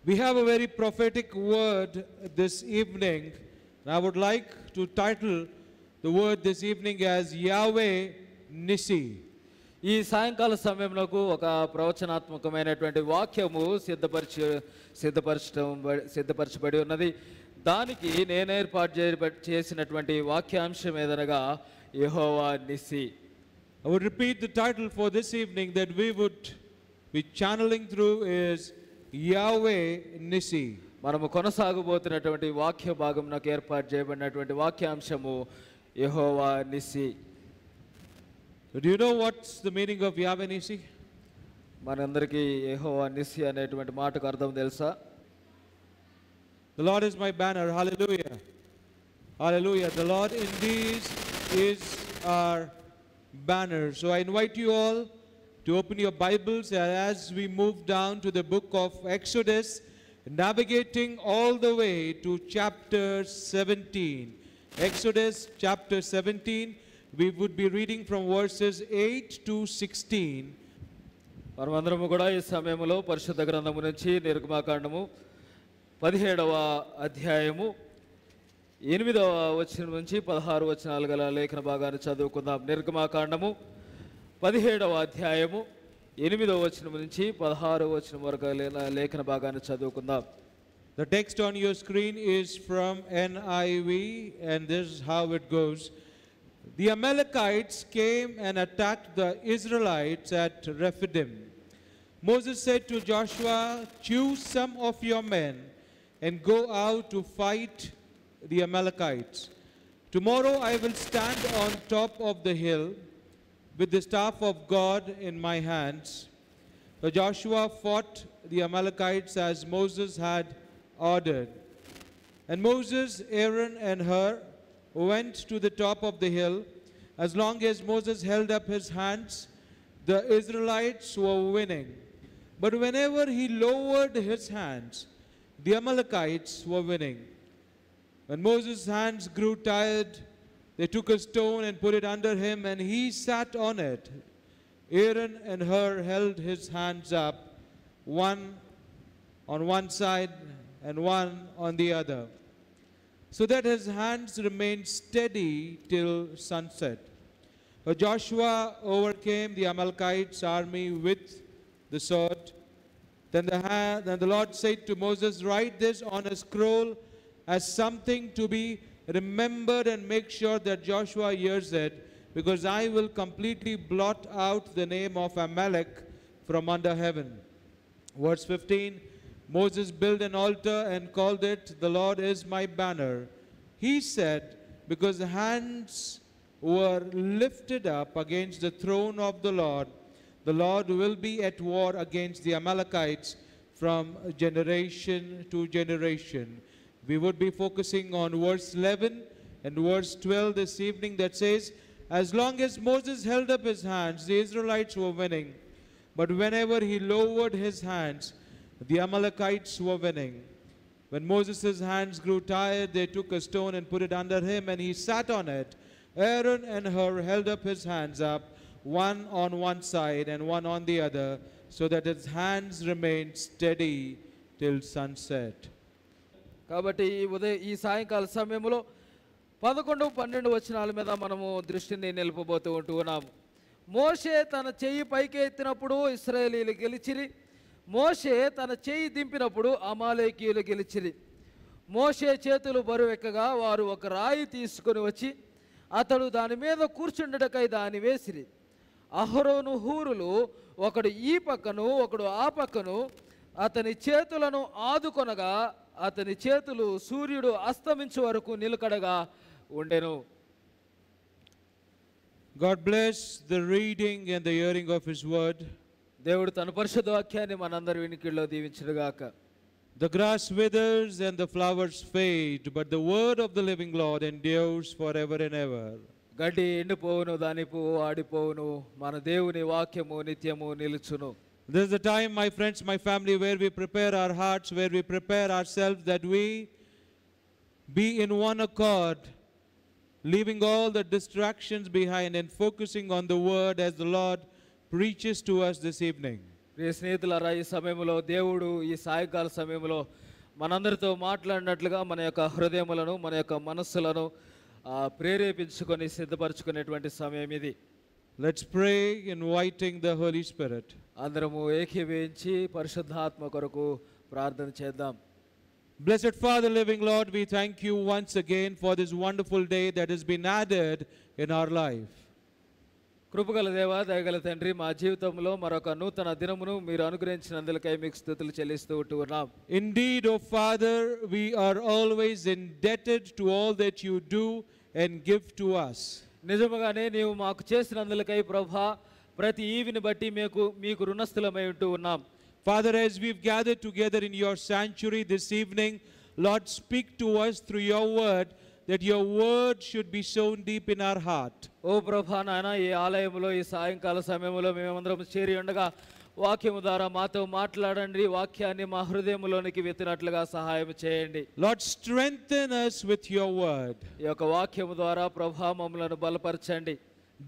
We have a very prophetic word this evening. I would like to title the word this evening as Yahweh Nissi. ఈ సాయంకాల సమయంలో ఒక ప్రవచనాత్మకమైనటువంటి వాక్యము సిద్ధపరచబడి ఉన్నది. దానికి నేను ఏర్పాటు చేసినటువంటి వాక్యాంశం ఏదనగా యెహోవా Nissi. I would repeat the title for this evening that we would be channeling through is Yahweh Nissi. మనము కొనసాగబోతున్నటువంటి వాక్య భాగంలోకి ఏర్పాటు చేయబడినటువంటి వాక్యాంశము యెహోవా Nissi. Do you know what's the meaning of Yahweh Nissi? మనందరికీ యెహోవా నిస్సి అనేటువంటి మాటకు అర్థం తెలుసా? The Lord is my banner. Hallelujah. Hallelujah. The Lord indeed is our banner. So I invite you all to open your Bibles as we move down to the book of Exodus, navigating all the way to chapter 17. Exodus chapter 17. We would be reading from verses 8 to 16. మనమందరము కూడా ఈ సమయంలో పరిశుద్ధ గ్రంథము నుంచి నిర్గమాకాండము 17వ అధ్యాయము 8వ వచనం నుంచి 16 వచనాలు గల లేఖన భాగాన్ని చదువుకుందాం. నిర్గమాకాండము 17వ అధ్యాయము 8వ వచనం నుంచి 16వ వచనం వరకు లేఖన భాగాన్ని చదువుకుందాం. The text on your screen is from NIV, and this is how it goes. The Amalekites came and attacked the Israelites at Rephidim. Moses said to Joshua, "Choose some of your men and go out to fight the Amalekites. Tomorrow I will stand on top of the hill with the staff of God in my hands." So Joshua fought the Amalekites as Moses had ordered. And Moses, Aaron and Hur went to the top of the hill. As long as Moses held up his hands, the Israelites were winning. But whenever he lowered his hands, the Amalekites were winning. When Moses' hands grew tired, they took a stone and put it under him, and he sat on it. Aaron and Hur held his hands up, one on one side and one on the other, so that his hands remained steady till sunset. But Joshua overcame the Amalekites' army with the sword. Then the Lord said to Moses, "Write this on a scroll as something to be remembered, and make sure that Joshua hears it, because I will completely blot out the name of Amalek from under heaven." Verse 15, Moses built an altar and called it, "The Lord is my banner." He said, because hands were lifted up against the throne of the Lord will be at war against the Amalekites from generation to generation. We would be focusing on verse 11 and verse 12 this evening, that says, as long as Moses held up his hands, the Israelites were winning. But whenever he lowered his hands, the Amalekites were winning. When Moses' hands grew tired, they took a stone and put it under him, and he sat on it. Aaron and Hur held up his hands up, one on one side and one on the other, so that his hands remained steady till sunset. కాబట్టి ఈ సాయంకాల సమయంలో 11, 12 వచనాల మీద మనము దృష్టిని నిలుపబోతూ ఉన్నాము. మోషే తన చెయ్యి పైకి ఎత్తినప్పుడు ఇశ్రాయేలీయులు గెలిచిరి. మోషే తన చెయ్యి దింపినప్పుడు అమాలేకీయులు గెలిచిరి. మోషే చేతులు బరువెక్కగా వారు ఒక రాయి తీసుకొని వచ్చి అతడు దాని మీద కూర్చుండటకై దాన్ని వేసిరి. అహరోను హూరులు ఒకడు ఈ పక్కను ఒకడు ఆ పక్కను అతని చేతులను ఆదుకొనగా అతని చేతులు సూర్యుడు అస్తమించు వరకు నిలకడగా ఉండెను. God bless the reading and the hearing of his word. దేవుడు తన పరిశుద్ధ వాక్యాన్ని మనందరి వినికిడిలో దీవించుగాక. The grass withers and the flowers fade, but the word of the living Lord endures forever and ever. గడ్డి ఎండిపోవును, దాని పువ్వు ఆడిపోవును, మన దేవుని వాక్యము నిత్యము నిలుచును. This is the time, my friends, my family, where we prepare our hearts, where we prepare ourselves that we be in one accord, leaving all the distractions behind and focusing on the word as the Lord preaches to us this evening. ప్రియ స్నేహితులారా, ఈ సమయంలో దేవుడు ఈ సాయంకాల సమయంలో మనందరితో మాట్లాడినట్లుగా మన యొక్క హృదయములను మన యొక్క మనస్సులను ప్రేరేపించుకొని సిద్ధపరచుకునేటువంటి సమయం ఇది. Let's pray inviting the Holy Spirit. అందరము ఏకీభవించి పరిశుద్ధాత్మ కొరకు ప్రార్థన చేద్దాం. Blessed Father, living Lord, we thank you once again for this wonderful day that has been added in our life. కృపగల దేవా, దయగల తండ్రి, మా జీవితంలో మరొక నూతన దినమును మీరు అనుగ్రహించినందులకై మీకు స్తుతులు చెల్లిస్తూ ఉన్నాం. Indeed, O Father, we are always indebted to all that you do and give to us. నిజముగానే నీవు మాకు చేసినందులకై ప్రభా, ప్రతి ఈవిని బట్టి మీకు రుణస్థులమై ఉంటూ ఉన్నాం. Father, as we've gathered together in your sanctuary this evening, Lord, speak to us through your word, that your word should be sown deep in our heart. ఓ ప్రభా నాయన, ఈ ఆలయంలో ఈ సాయంకాల సమయంలో మేమందరం చేరి ఉండగా వాక్యము ద్వారా మాతో మాట్లాడండి, వాక్యాన్ని మా హృదయంలోనికి విత్తినట్లుగా సహాయం చేయండి. Lord, strengthen us with your word. ఈ యొక్క వాక్యము ద్వారా ప్రభా మమ్మలను బలపరచండి.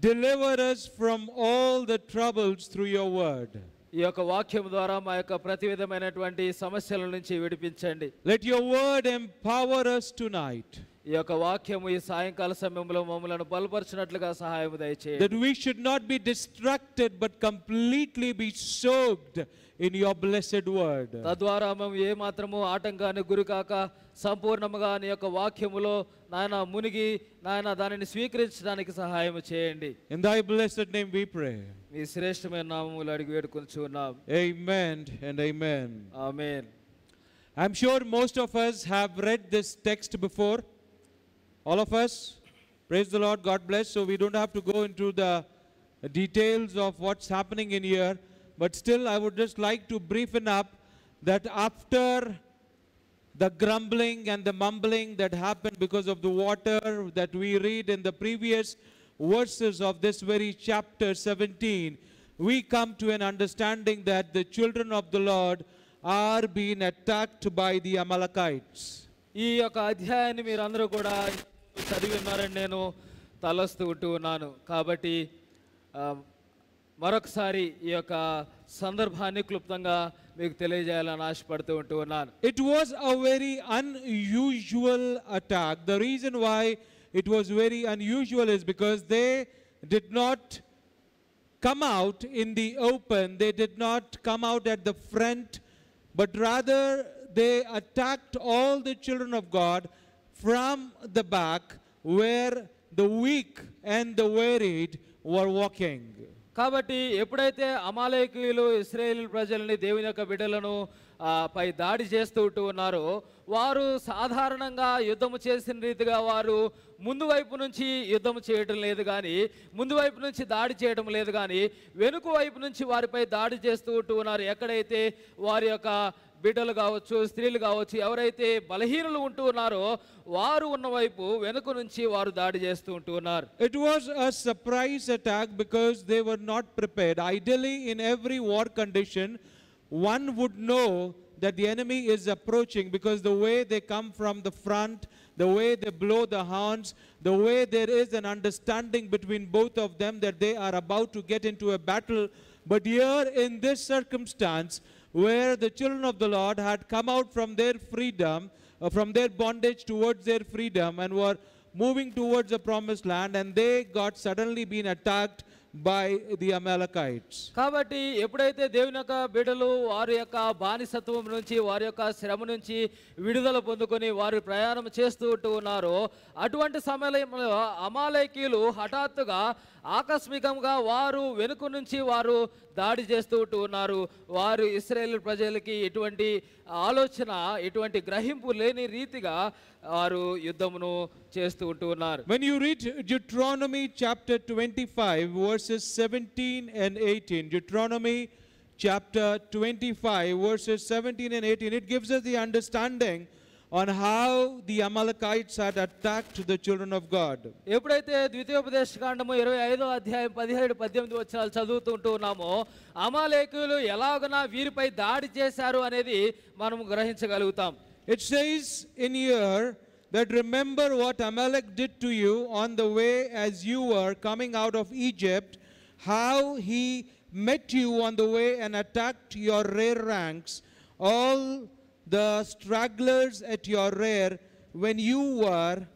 Deliver us from all the troubles through your word. ఈ యొక్క వాక్యం ద్వారా మా యొక్క ప్రతి విధమైనటువంటి సమస్యల నుంచి విడిపించండి. Let your word empower us tonight. ఈ యొక్క వాక్యము ఈ సాయంకాల సమయంలో మమ్మలను బలపరచినట్లుగా సహాయం దయచేయండి. That we should not be distracted but completely be soaked in your blessed word. తద్వారా మేము ఏ మాత్రము ఆటంకానికి గురికాక సంపూర్ణముగా నీ యొక్క వాక్యములో నాయన మునిగి నాయన దానిని స్వీకరించడానికి సహాయం చేయండి. In thy blessed name we pray. మీ శ్రేష్టమైన నామములో అడిగి వేడుకొనుచున్నాం. Amen and amen. Amen. I'm sure most of us have read this text before. All of us. Praise the Lord. God bless. So we don't have to go into the details of what's happening in here. But still, I would just like to briefen up that after the grumbling and the mumbling that happened because of the water that we read in the previous verses of this very chapter 17, we come to an understanding that the children of the Lord are being attacked by the Amalekites. ఈ యొక్క అధ్యాయాన్ని మీరు అందరూ కూడా చదివి ఉన్నారని నేను తలస్తూ ఉన్నాను. కాబట్టి మరొకసారి ఈ యొక్క సందర్భాన్ని క్లుప్తంగా మీకు తెలియజేయాలని ఆశపడుతూ ఉన్నాను. It was a very unusual attack. The reason why it was very unusual is because they did not come out in the open. They did not come out at the front, but rather they attacked all the children of God from the back, where the weak and the wearied were walking. కాబట్టి ఎప్పుడైతే అమాలేకీయులు ఇశ్రాయేలు ప్రజలని, దేవుని యొక్క బిడ్డలను పై దాడి చేస్తూ ఉన్నారో, వారు సాధారణంగా యుద్ధము చేసిన రీతిగా వారు ముందు వైపు నుంచి యుద్ధం చేయడం లేదు కానీ, ముందు వైపు నుంచి దాడి చేయడం లేదు కానీ, వెనుక వైపు నుంచి వారిపై దాడి చేస్తూ ఉన్నారు. ఎక్కడైతే వారి యొక్క బిడ్డలు కావచ్చు, స్త్రీలు కావచ్చు, ఎవరైతే బలహీనులు ఉంటూ ఉన్నారో వారు ఉన్న వైపు వెనుక నుంచి వారు దాడి చేస్తూ ఉన్నారు. It was a surprise attack because they were not prepared. Ideally, in every war condition, one would know that the enemy is approaching, because the way they come from the front, the way they blow the horns, the way there is an understanding between both of them that they are about to get into a battle. But here in this circumstance, where the children of the Lord had come out from their freedom, from their bondage towards their freedom, and were moving towards the promised land, and they got suddenly been attacked by the Amalekites. కాబట్టి ఎప్పుడైతే దేవుని యొక్క బిడ్డలు వారి యొక్క బానిసత్వం నుంచి, వారి యొక్క శ్రమ నుంచి విడుదల పొందుకొని వారు ప్రయాణం చేస్తూ ఉన్నారో, అటువంటి సమయంలో అమాలేకీయులు హఠాత్తుగా ఆకస్మికంగా వారు వెనుక నుంచి వారు దాడి చేస్తూ ఉన్నారు. వారు ఇశ్రాయేలు ప్రజలకి ఎటువంటి ఆలోచన, ఎటువంటి గ్రహింపు లేని రీతిగా వారు యుద్ధమును చేస్తూ ఉన్నారు. When you read Deuteronomy chapter 25 verses 17 and 18, Deuteronomy chapter 25 verses 17 and 18, it gives us the understanding on how the Amalekites had attacked the children of God. ఎప్పుడైతే ద్వితీయోపదేశకాండము 25వ అధ్యాయం 17-18 వచనాలు చదువుతూ ఉన్నామో, అమాలేకీయులు ఎలాగైనా వీరిపై దాడి చేశారు అనేది మనం గ్రహించగలుగుతాం. It says in here that remember what Amalek did to you on the way as you were coming out of Egypt, how he met you on the way and attacked your rear ranks, all the stragglers at your rear, when you were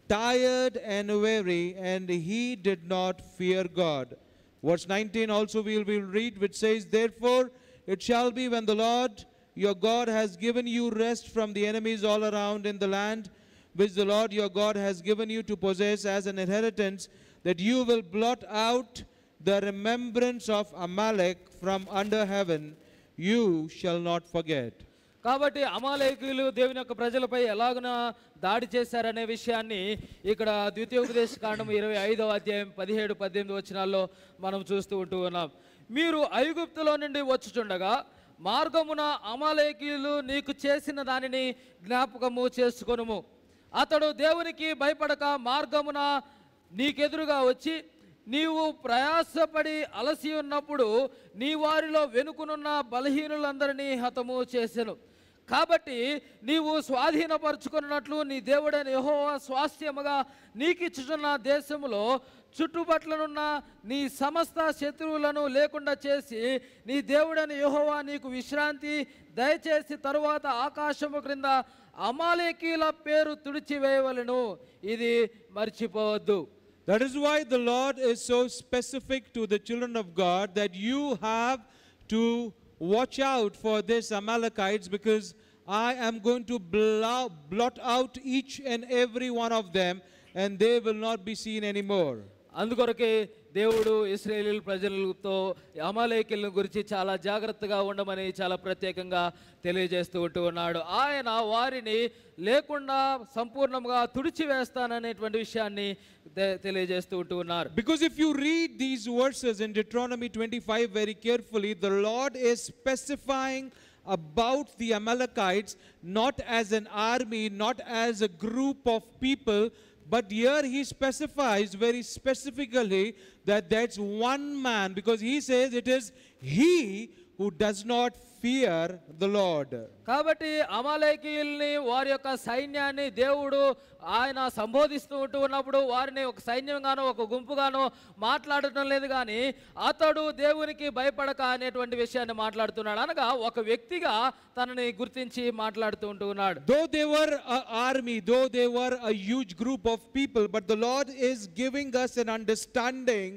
tired and weary, and he did not fear God. Verse 19 also we will read, which says, therefore it shall be when the Lord your God has given you rest from the enemies all around in the land which the Lord your God has given you to possess as an inheritance, that you will blot out the remembrance of Amalek from under heaven. You shall not forget. కాబట్టి అమాలేకీయులు దేవుని యొక్క ప్రజలపై ఎలాగున దాడి చేశారనే విషయాన్ని ఇక్కడ ద్వితీయోపదేశ కాండం 25వ అధ్యాయం 17-18 వచనాల్లో మనం చూస్తూ ఉంటూ ఉన్నాం. మీరు ఐగుప్తులో నుండి వచ్చుచుండగా మార్గమున అమాలేకీయులు నీకు చేసిన దానిని జ్ఞాపకము చేసుకొనుము. అతడు దేవునికి భయపడక మార్గమున నీకెదురుగా వచ్చి నీవు ప్రయాసపడి అలసి ఉన్నప్పుడు నీ వారిలో వెనుకనున్న బలహీనులందరినీ హతము చేసెను. కాబట్టి నీవు స్వాధీనపరుచుకున్నట్లు నీ దేవుడైన యెహోవా స్వాస్థ్యముగా నీకిచ్చుచున్న దేశములో చుట్టుపట్లనున్న నీ సమస్త శత్రువులను లేకుండా చేసి నీ దేవుడైన యెహోవా నీకు విశ్రాంతి దయచేసి తరువాత ఆకాశము క్రింద అమాలేకీల పేరు తుడిచివేయవలెను. ఇది మర్చిపోవద్దు. That is why the Lord is so specific to the children of God that you have to watch out for this Amalekites, because I am going to blot out each and every one of them, and they will not be seen anymore. అందుకొరకే దేవుడు ఇశ్రాయేలు ప్రజలతో అమాలేకీయుల గురించి చాలా జాగ్రత్తగా ఉండమని చాలా ప్రత్యేకంగా తెలియజేస్తూ ఉంటూ ఉన్నాడు. ఆయన వారిని లేకుండా సంపూర్ణంగా తుడిచివేస్తాననేటువంటి విషయాన్ని తెలియజేస్తూ ఉంటూ ఉన్నారు. Because if you read these verses in Deuteronomy 25 very carefully, the Lord is specifying about the Amalekites not as an army, not as a group of people, but here he specifies very specifically that that's one man, because he says it is he who does not fear the Lord. కాబట్టి అమాలేకీయుల్ని వారి యొక్క సైన్యాన్ని దేవుడు ఆయన సంబోధిస్తూ ఉన్నప్పుడు వారిని ఒక సైన్యంగానో ఒక గుంపుగానో మాట్లాడటం లేదు, కానీ అతడు దేవునికి భయపడక అనేటువంటి విషయాన్ని మాట్లాడుతున్నాడు. అనగా ఒక వ్యక్తిగా తనని గుర్తించి మాట్లాడుతూ ఉన్నాడు. Though they were an army, though they were a huge group of people, but the Lord is giving us an understanding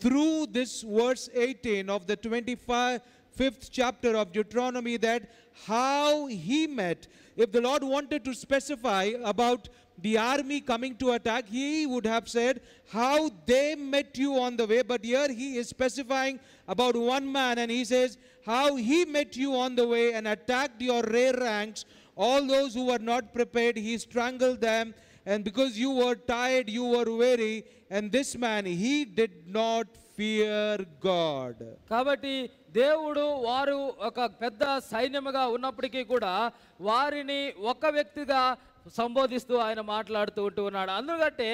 through this verse 18 of the 25th chapter of Deuteronomy, that how he met. If the Lord wanted to specify about the army coming to attack, he would have said how they met you on the way, but here he is specifying about one man, and he says how he met you on the way and attacked your rear ranks, all those who were not prepared. He strangled them, and because you were tired, you were weary, and this man, he did not fear God. కాబట్టి దేవుడు వారు ఒక పెద్ద సైన్యముగా ఉన్నప్పటికీ కూడా వారిని ఒక వ్యక్తిగా సంబోధిస్తూ ఆయన మాట్లాడుతూ ఉన్నాడు. అందుకంటే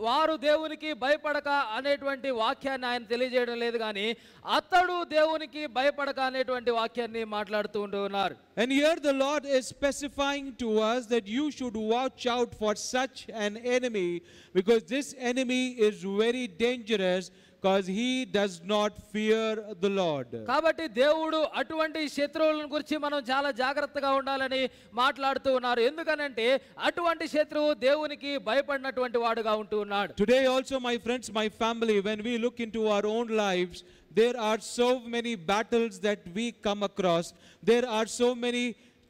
వారు దేవునికి భయపడక అనేటువంటి వాక్యాన్ని ఆయన తెలియజేయడం లేదు, కానీ అతడు దేవునికి భయపడక అనేటువంటి వాక్యాన్ని మాట్లాడుతూ ఉన్నారు. And here the Lord is specifying to us that you should watch out for such an enemy, because this enemy is very dangerous, because he does not fear the Lord. కాబట్టి దేవుడు అటువంటి శత్రువులను గురించి మనం చాలా జాగ్రత్తగా ఉండాలని మాట్లాడుతూ ఉన్నారు. ఎందుకనంటే అటువంటి శత్రువు దేవునికి భయపడినటువంటి వాడుగా ఉంటూ ఉన్నాడు. Today also, my friends, my family, when we look into our own lives, there are so many battles that we come across. There are so many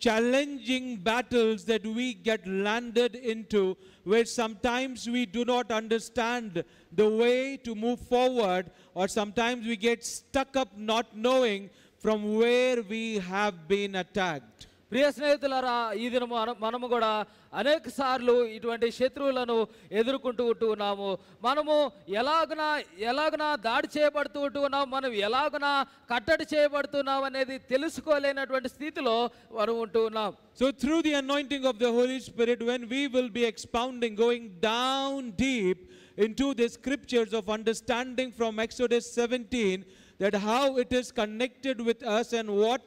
challenging battles that we get landed into, where sometimes we do not understand the way to move forward, or sometimes we get stuck up not knowing from where we have been attacked. ప్రియ స్నేహితులారా, ఈ దినము మనము కూడా అనేక సార్లు ఇటువంటి శత్రువులను ఎదుర్కొంటూ ఉన్నాము. మనము ఎలాగనా దాడి చేయబడుతూ ఉన్నాము, మనం ఎలాగనా కట్టడి చేయబడుతున్నాం అనేది తెలుసుకోలేనటువంటి స్థితిలో మనం ఉంటూ ఉన్నాం. So through the anointing of the Holy Spirit, when we will be expounding, going down deep into the scriptures of understanding from Exodus 17, that how it is connected with us and what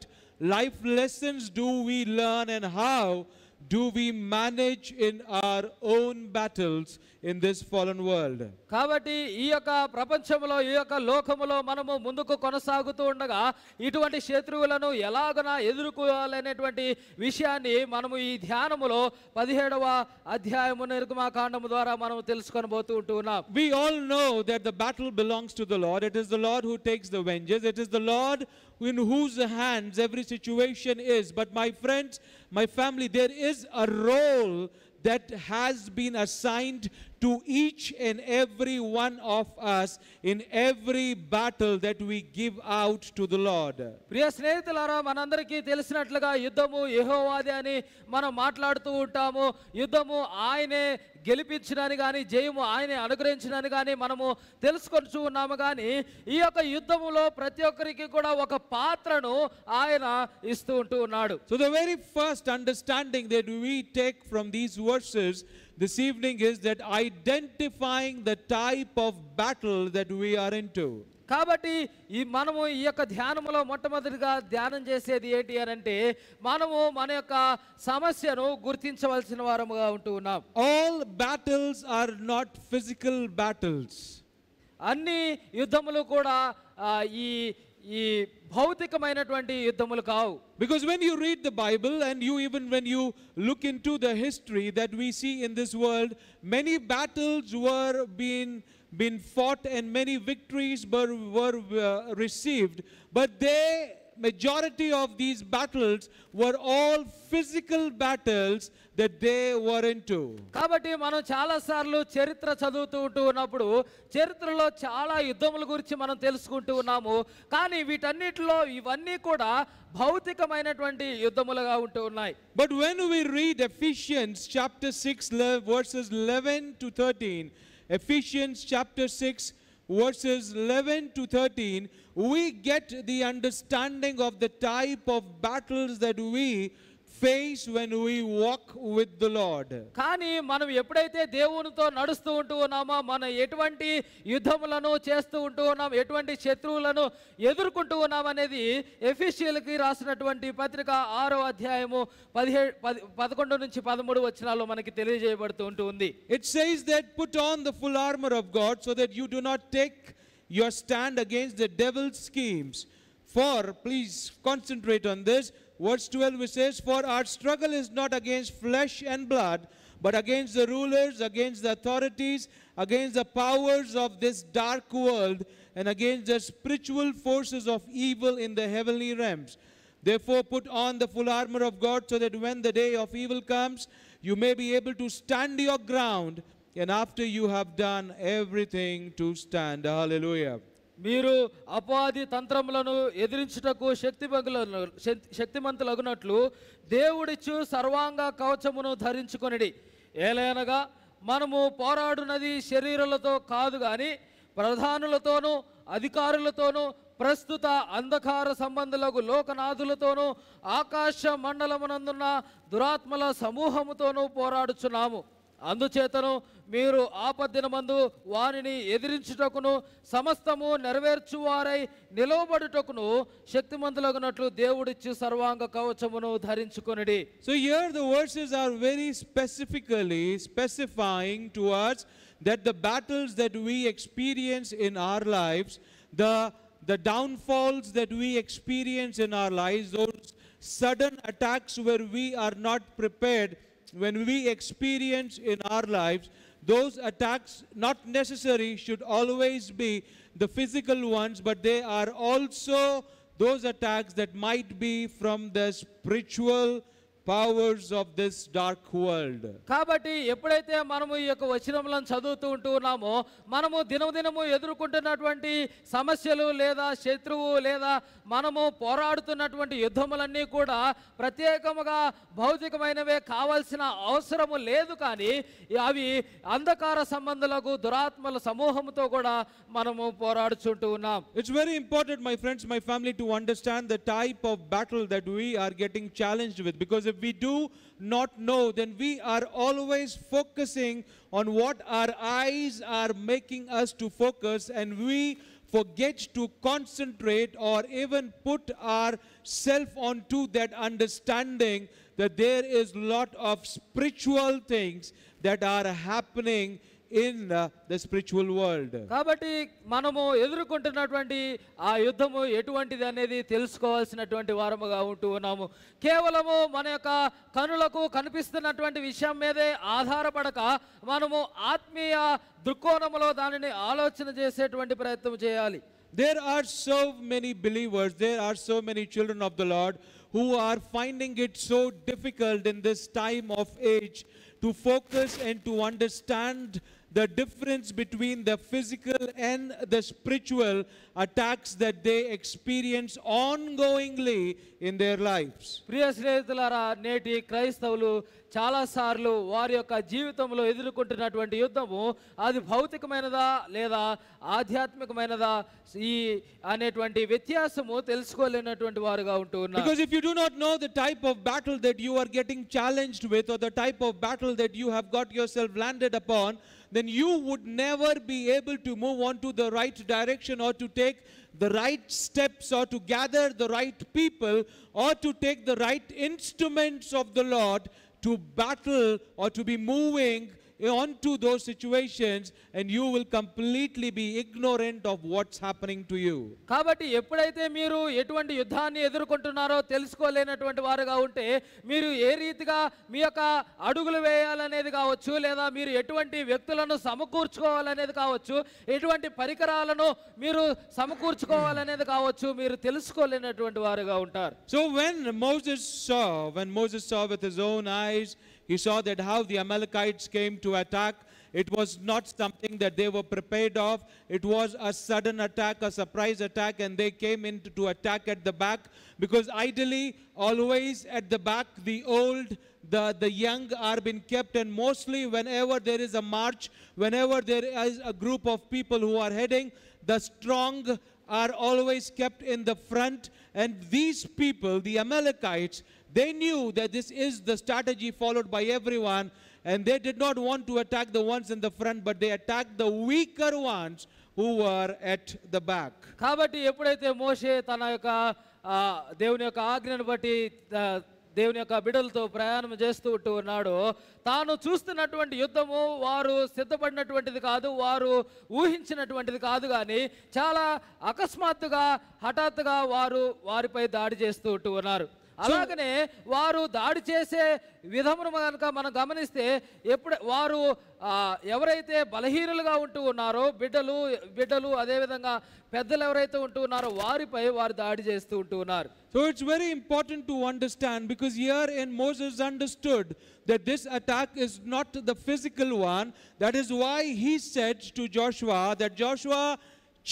life lessons do we learn, and how do we manage in our own battles in this fallen world? కాబట్టి ఈ యొక్క ప్రపంచంలో ఈ యొక్క లోకములో మనము ముందుకు కొనసాగుతూ ఉండగా ఇటువంటి శత్రువులను ఎలాగన ఎదుర్కోవాలనేటువంటి విషయాన్ని మనము ఈ ధ్యానములో 17వ అధ్యాయము నిర్గమాకాండము ద్వారా మనం తెలుసుకొనబోతూ ఉంటున్నాం. We all know that the battle belongs to the Lord. It is the Lord who takes the vengeance. It is the Lord in whose hands every situation is. But my friends, my family, there is a role that has been assigned to each and every one of us in every battle that we give out to the Lord. ప్రియ స్నేహితులారా, మనందరికీ తెలిసినట్లుగా యుద్ధము యెహోవాదే అని మనం మాట్లాడుతూ ఉంటాము. యుద్ధము ఆయనే గెలిపించినని కానీ జయము ఆయనే అనుగ్రహించినని కానీ మనము తెలుసుకొంటూ ఉన్నాము. కానీ ఈ యొక్క యుద్ధములో ప్రతి ఒక్కరికి కూడా ఒక పాత్రను ఆయన ఇస్తూ ఉంటూ ఉన్నాడు. So the very first understanding that we take from these verses this evening is that identifying the type of battle that we are into. కాబట్టి మనము ఈ యొక్క ధ్యానములో మొట్టమొదటిగా ధ్యానం చేసేది ఏంటి అని అంటే మనము మన యొక్క సమస్యను గుర్తించవలసిన వారముగా ఉంటూ ఉన్నాం. All battles are not physical battles. అన్ని యుద్ధములు కూడా ఈ భౌతికమైనటువంటి యుద్ధములు కావు. Because when you read the Bible and even when you look into the history that we see in this world, many battles were been fought and many victories were received, but majority of these battles were all physical battles that they were into. కాబట్టి మనం చాలా సార్లు చరిత్ర చదువుతూ ఉన్నప్పుడు చరిత్రలో చాలా యుద్ధముల గురించి మనం తెలుసుకుంటూ ఉన్నాము. కానీ వీటన్నిటిలో ఇవన్నీ కూడా భౌతికమైనటువంటి యుద్ధములుగా ఉంటూ ఉన్నాయి. But when we read Ephesians chapter 6 verses 11 to 13, Ephesians chapter 6 verses 11 to 13, we get the understanding of the type of battles that we face when we walk with the Lord. కానీ మనం ఎప్పుడైతే దేవునితో నడుస్తూ ఉంటూ ఉన్నామో మనం ఎటువంటి యుద్ధములను చేస్తూ ఉంటూ ఉన్నాం, ఎటువంటి శత్రువులను ఎదుర్కొంటూ ఉన్నాం అనేది ఎఫెసీయులకు రాసినటువంటి పత్రిక 6వ అధ్యాయము 11 నుంచి 13 వచనాల్లో మనకి తెలియజేయబడుతూ ఉంటుంది. It says that put on the full armor of God so that you do not take your stand against the devil's schemes. For, please concentrate on this, verse 12 it says, for our struggle is not against flesh and blood, but against the rulers, against the authorities, against the powers of this dark world, and against the spiritual forces of evil in the heavenly realms. Therefore put on the full armor of God so that when the day of evil comes, you may be able to stand your ground, and after you have done everything to stand. Hallelujah. మీరు అపవాది తంత్రములను ఎదిరించుటకు శక్తిమంతులగునట్లు దేవుడిచ్చు సర్వాంగ కవచమును ధరించుకొనిడి. ఏలయనగా మనము పోరాడునది శరీరులతో కాదు గాని ప్రధానులతోనూ అధికారులతోనూ ప్రస్తుత అంధకార సంబంధులకు లోకనాథులతోనూ ఆకాశ మండలమునందున్న దురాత్మల సమూహముతోనూ పోరాడుచున్నాము. అందుచేతను మీరు ఆపద్దినమందు వారిని ఎదిరించుటకును సమస్తము నెరవేర్చువారై నిలవబడుటకును శక్తిమంతులగునట్లు దేవుడిచ్చి సర్వాంగ కవచమును ధరించుకొనిడి. So here the verses are very specifically specifying to us that the battles that we experience in our lives, the downfalls that we experience in our lives, those sudden attacks where we are not prepared, when we experience in our lives, those attacks not necessary should always be the physical ones, but they are also those attacks that might be from the spiritual powers of this dark world. కాబట్టి ఎప్పుడైతే మనము ఈ యొక్క వచనములను చదువుతూ ఉంటున్నామో మనము దినదినము ఎదుర్కొంటున్నటువంటి సమస్యలు లేదా శత్రువు లేదా మనము పోరాడుతున్నటువంటి యుద్ధములన్నీ కూడా ప్రత్యేకముగా భౌతికమైనవే కావాల్సిన అవసరము లేదు. కానీ అవి అంధకార సంబంధులకు దురాత్మల సమూహముతో కూడా మనము పోరాడుచుంటూ ఉన్నాం. It's very important, my friends, my family, to understand the type of battle that we are getting challenged with, because if we do not know, then we are always focusing on what our eyes are making us to focus, and we forget to concentrate or even put ourselves onto that understanding that there is lot of spiritual things that are happening in the spiritual world. కాబట్టి మనము ఎదుర్కొంటున్నటువంటి ఆ యుద్ధము ఎటువంటిది అనేది తెలుసుకోవాల్సినటువంటి వారముగా ఉంటూ ఉన్నాము. కేవలము మన యొక్క కనులకు కనిపిస్తున్నటువంటి విషయం మీదే ఆధారపడక మనము ఆత్మీయ దృక్కోణములో దానిని ఆలోచన చేసేటువంటి ప్రయత్నం చేయాలి. There are so many believers, there are so many children of the Lord who are finding it so difficult in this time of age to focus and to understand the difference between the physical and the spiritual attacks that they experience ongoingly in their lives. ప్రియ స్నేహితులారా, నేటి క్రైస్తవులు చాలాసార్లు వారి యొక్క జీవితంలో ఎదుర్కొంటున్నటువంటి యుద్ధము అది భౌతికమైనదా లేదా ఆధ్యాత్మికమైనదా ఈ అనేటువంటి వ్యత్యాసము తెలుసుకోలేనటువంటి వారుగా ఉంటూ ఉన్నారు. Because if you do not know the type of battle that you are getting challenged with, or the type of battle that you have got yourself landed upon, then you would never be able to move on to the right direction, or to take the right steps, or to gather the right people, or to take the right instruments of the Lord to battle or to be moving onto those situations, and you will completely be ignorant of what's happening to you. కాబట్టి ఎప్పుడైతే మీరు ఎటువంటి యుద్ధాన్ని ఎదుర్కొంటున్నారో తెలుసుకోలేనటువంటి వారుగా ఉంటే మీరు ఏ రీతిగా మీ యొక్క అడుగులు వేయాలనేది కావచ్చు, లేదా మీరు ఎటువంటి వ్యక్తులను సమకూర్చుకోవాలనేది కావచ్చు, ఎటువంటి పరికరాలను మీరు సమకూర్చుకోవాలనేది కావచ్చు, మీరు తెలుసుకోలేనటువంటి వారుగా ఉంటారు. So when Moses saw with his own eyes, he saw that how the Amalekites came to attack. It was not something that they were prepared of. It was a sudden attack, a surprise attack, and they came in to attack at the back, because ideally always at the back the old, the young are being kept, and mostly whenever there is a march, whenever there is a group of people who are heading, the strong are always kept in the front. And these people, the Amalekites, they knew that this is the strategy followed by everyone, and they did not want to attack the ones in the front, but they attacked the weaker ones who were at the back. కాబట్టి ఎప్పుడైతే మోషే తన యొక్క దేవుని యొక్క ఆజ్ఞను బట్టి దేవుని యొక్క బిడ్డలతో ప్రయాణం చేస్తూ ఉన్నాడు, తాను చూస్తున్నటువంటి యుద్ధము వారు సిద్ధపడినటువంటిది కాదు, వారు ఊహించినటువంటిది కాదు, కానీ చాలా అకస్మాత్తుగా హఠాత్తుగా వారిపై దాడి చేస్తూ ఉన్నారు. అలాగనే వారు దాడి చేసే విధమును కనుక మనం గమనిస్తే వారు ఎవరైతే బలహీనులుగా ఉంటూ ఉన్నారో బిడ్డలు అదేవిధంగా పెద్దలు ఎవరైతే ఉంటూ ఉన్నారో వారిపై వారు దాడి చేస్తూ ఉన్నారు. So it's very important to understand, because here in Moses understood that this attack is not the physical one. That is why he said to Joshua that Joshua,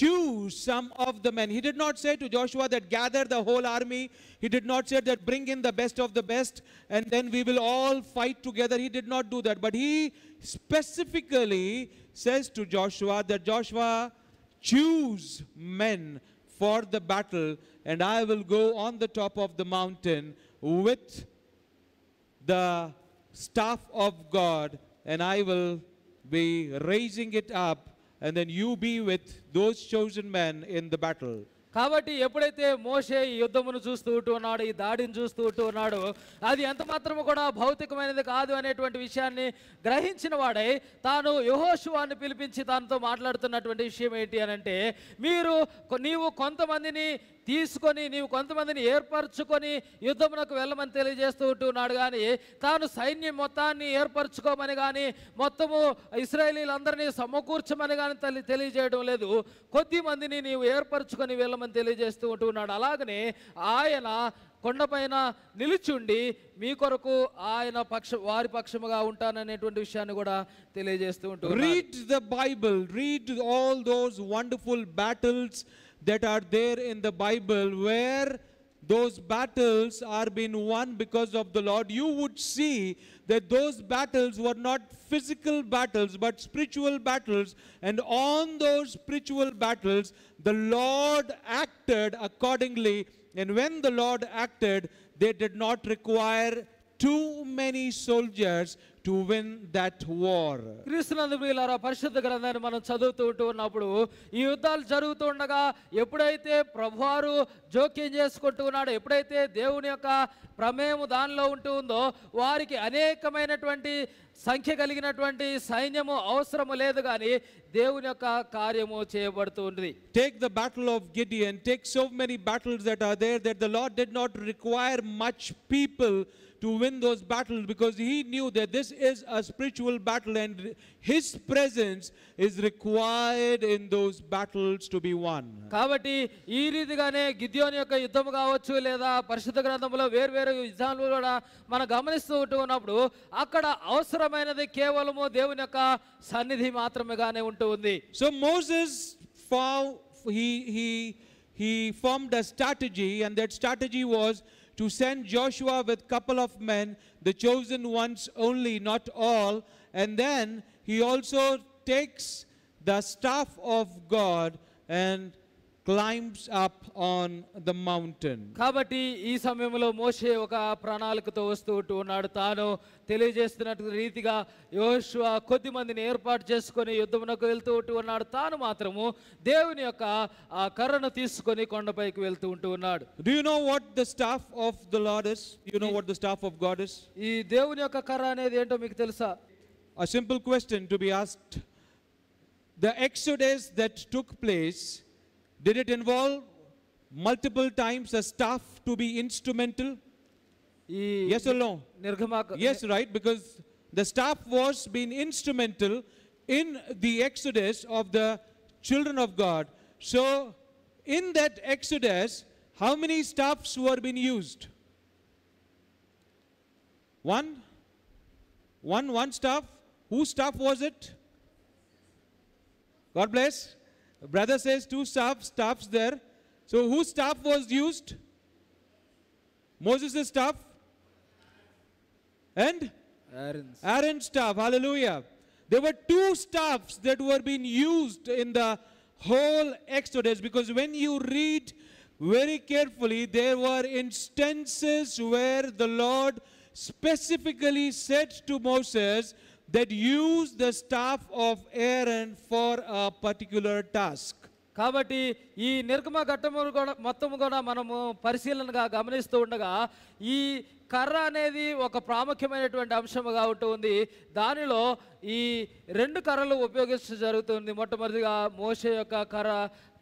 choose some of the men. He did not say to Joshua that gather the whole army. He did not say that bring in the best of the best and then we will all fight together. He did not do that. But he specifically says to Joshua that Joshua, choose men for the battle, and I will go on the top of the mountain with the staff of God, and I will be raising it up, and then you be with those chosen men in the battle. కాబట్టి ఎప్పుడైతే మోషే ఈ యుద్ధమును చూస్తూ ఉన్నాడు, ఈ దాడిని చూస్తూ ఉన్నాడు, అది ఎంత మాత్రము కూడా భౌతికమైనది కాదు అనేటువంటి విషయాన్ని గ్రహించిన వాడై తాను యెహోషువాను పిలిపించి తనతో మాట్లాడుతున్నటువంటి విషయం ఏంటి అనంటే, నీవు కొంతమందిని తీసుకొని నీవు కొంతమందిని ఏర్పరచుకొని యుద్ధమునకు వెళ్ళమని తెలియజేస్తూ ఉన్నాడు, కానీ తాను సైన్యం మొత్తాన్ని ఏర్పరచుకోమని కానీ మొత్తము ఇశ్రాయేలీలందరినీ సమకూర్చమని కానీ తెలియజేయడం లేదు. కొద్ది మందిని నీవు ఏర్పరచుకొని వెళ్ళమని తెలియజేస్తూ ఉన్నాడు. అలాగనే ఆయన కొండపైన నిలుచుండి మీ కొరకు ఆయన వారి పక్షముగా ఉంటాననేటువంటి విషయాన్ని కూడా తెలియజేస్తూ ఉంటాడు. Read the Bible, read all those wonderful battles that are there in the Bible, where those battles are being won because of the Lord. You would see that those battles were not physical battles but spiritual battles, and on those spiritual battles the Lord acted accordingly. And when the Lord acted, they did not require too many soldiers to win that war. క్రీస్తునందు ప్రియులారా, పరిశుద్ధ గ్రంథాన్ని మనం చదువుతూ ఉన్నప్పుడు ఈ యుద్ధాలు జరుగుతూ ఉండగా ఎప్పుడైతే ప్రభువారు జోక్యం చేసుకుంటూ ఉన్నాడో, ఎప్పుడైతే దేవుని యొక్క ప్రమేయం దానిలో ఉంటూ ఉందో, వారికి అనేకమైనటువంటి సంఖ్య కలిగినటువంటి సైన్యము అవసరము లేదు, కానీ దేవుని యొక్క కార్యము చేయబడుతూ ఉంది. Take the battle of Gideon, take so many battles that are there that the Lord did not require much people to win those battles, because he knew that this is a spiritual battle and his presence is required in those battles to be won. కాబట్టి ఈ రీతిగానే గిద్యోను యొక్క యుద్ధం కావచ్చు, లేదా పరిశుద్ధ గ్రంథంలో వేర్వేరు యుద్ధాలు కూడా మనం గమనిస్తూ ఉన్నప్పుడు అక్కడ అవసరమైనది కేవలము దేవుని యొక్క సన్నిధి మాత్రమేగానే ఉంటూ ఉంది. So Moses he formed a strategy, and that strategy was to send Joshua with couple of men, the chosen ones only, not all. And then he also takes the staff of God and climbs up on the mountain. కాబట్టి ఈ సమయంలో మోషే ఒక ప్రణాళికతో వస్తూ ఉన్నాడు. తాను తెలియజేస్తున్న రీతిగా యోషువ కొద్ది మందిని ఏర్పాటు చేసుకొని యుద్ధమునకు వెళ్తూ ఉన్నాడు. తాను మాత్రము దేవుని యొక్క ఆ కర్రను తీసుకొని కొండపైకి వెళ్తూ ఉన్నాడు. Do you know what the staff of the Lord is? You know what the staff of God is? ఈ దేవుని యొక్క కర్ర అనేది ఏంటో మీకు తెలుసా? A simple question to be asked. The exodus that took place, did it involve multiple times a staff to be instrumental? Yes or no? Yes, right, because the staff was being instrumental in the exodus of the children of God. So in that exodus, how many staffs were being used? One staff. Whose staff was it? God bless. Brother says two staffs there. So whose staff was used? Moses' staff and Aaron's staff. Hallelujah. There were two staffs that were being used in the whole Exodus, because when you read very carefully, there were instances where the Lord specifically said to Moses that use the staff of Aaron for a particular task. కాబట్టి ఈ నిర్గమ ఘట్టము కూడా మొత్తం కూడా మనము పరిశీలనగా గమనిస్తూ ఉండగా ఈ కర్ర అనేది ఒక ప్రాముఖ్యమైనటువంటి అంశముగా ఉంటుంది. దానిలో ఈ రెండు కర్రలు ఉపయోగించడం జరుగుతుంది. మొట్టమొదటిగా మోషే యొక్క కర్ర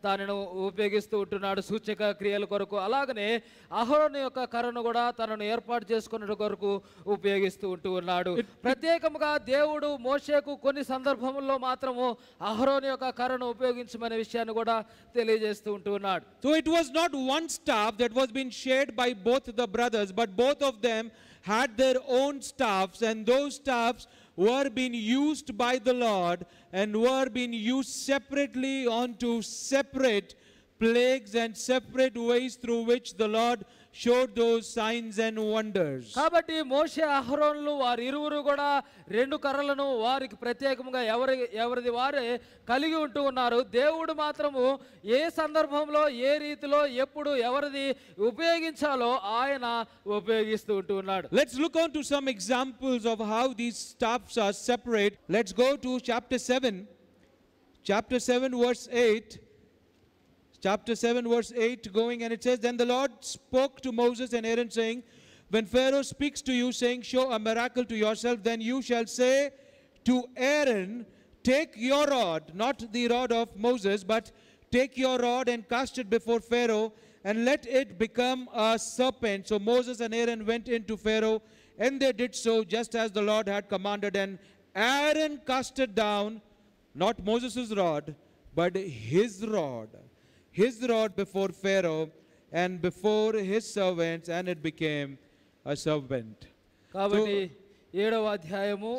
దానిని ఉపయోగిస్తూ ఉంటున్నాడు సూచక క్రియల కొరకు. అలాగనే అహరోను యొక్క కర్రను కూడా తనను ఏర్పాటు చేసుకున్న కొరకు ఉపయోగిస్తూ ఉన్నాడు. ప్రత్యేకంగా దేవుడు మోషేకు కొన్ని సందర్భముల్లో మాత్రము అహరోను యొక్క కర్రను ఉపయోగించమనే విషయాన్ని కూడా తెలియజేస్తూ ఉన్నాడు. So it was not one staff that was being shared by both the brothers, but both of them had their own staffs, and those staffs were being used by the Lord and were being used separately onto separate plagues and separate ways through which the Lord showed those signs and wonders. కాబట్టి మోషే అహరోనులు వారి ఇరువురు కూడా రెండు కర్రలను వారికి ప్రత్యేకంగా ఎవరిది వారే కలిగి ఉంటూ ఉన్నారు. దేవుడు మాత్రము ఏ సందర్భంలో ఏ రీతిలో ఎప్పుడు ఎవరిది ఉపయోగించాలో ఆయన ఉపయోగిస్తూ ఉన్నాడు. Let's look on to some examples of how these staffs are separate. Let's go to chapter 7 verse 8. Chapter 7 verse 8 going, and it says, Then the Lord spoke to Moses and Aaron, saying, When Pharaoh speaks to you, saying, Show a miracle to yourself, then you shall say to Aaron, Take your rod, not the rod of Moses, but take your rod and cast it before Pharaoh, and let it become a serpent. So Moses and Aaron went into Pharaoh, and they did so just as the Lord had commanded. And Aaron cast it down, not Moses' rod, but his rod before Pharaoh and before his servants, and it became a serpent. కాబట్టి 7వ అధ్యాయము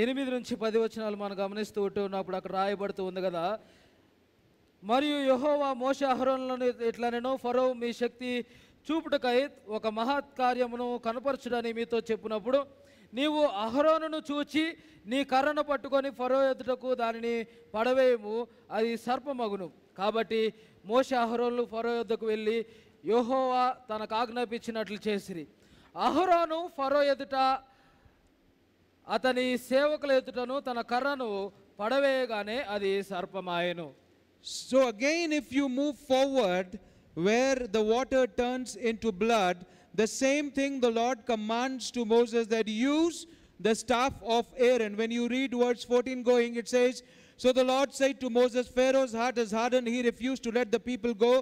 8 నుంచి 10 వచనాలు మనం గమనిస్తూ ఉన్నప్పుడు అక్కడ రాయబడుతూ ఉంది కదా. మరియు యెహోవా మోషే అహరోనులను ఇట్లనెను, ఫరో మీ శక్తి చూపుటకై ఒక మహత్ కార్యమును కనపరచుడని మీతో చెప్పినప్పుడు నీవు అహరోనును చూచి నీ కర్రను పట్టుకొని ఫరో ఎదుటకు దానిని పడవేయము, అది సర్పమగును. కాబట్టి మోషే అహరోనులు ఫరో యొద్దకు వెళ్ళి యెహోవా తనకు ఆజ్ఞాపించినట్లు చేసిరి. అహరోను ఫరో ఎదుట అతని సేవకుల ఎదుటను తన కర్రను పడవేయగానే అది సర్పమాయెను. So again, if you move forward where the water turns into blood, the same thing the Lord commands to Moses, that use the staff of Aaron. When you read verse 14 going, it says, so the Lord said to Moses, Pharaoh's heart is hardened, he refused to let the people go.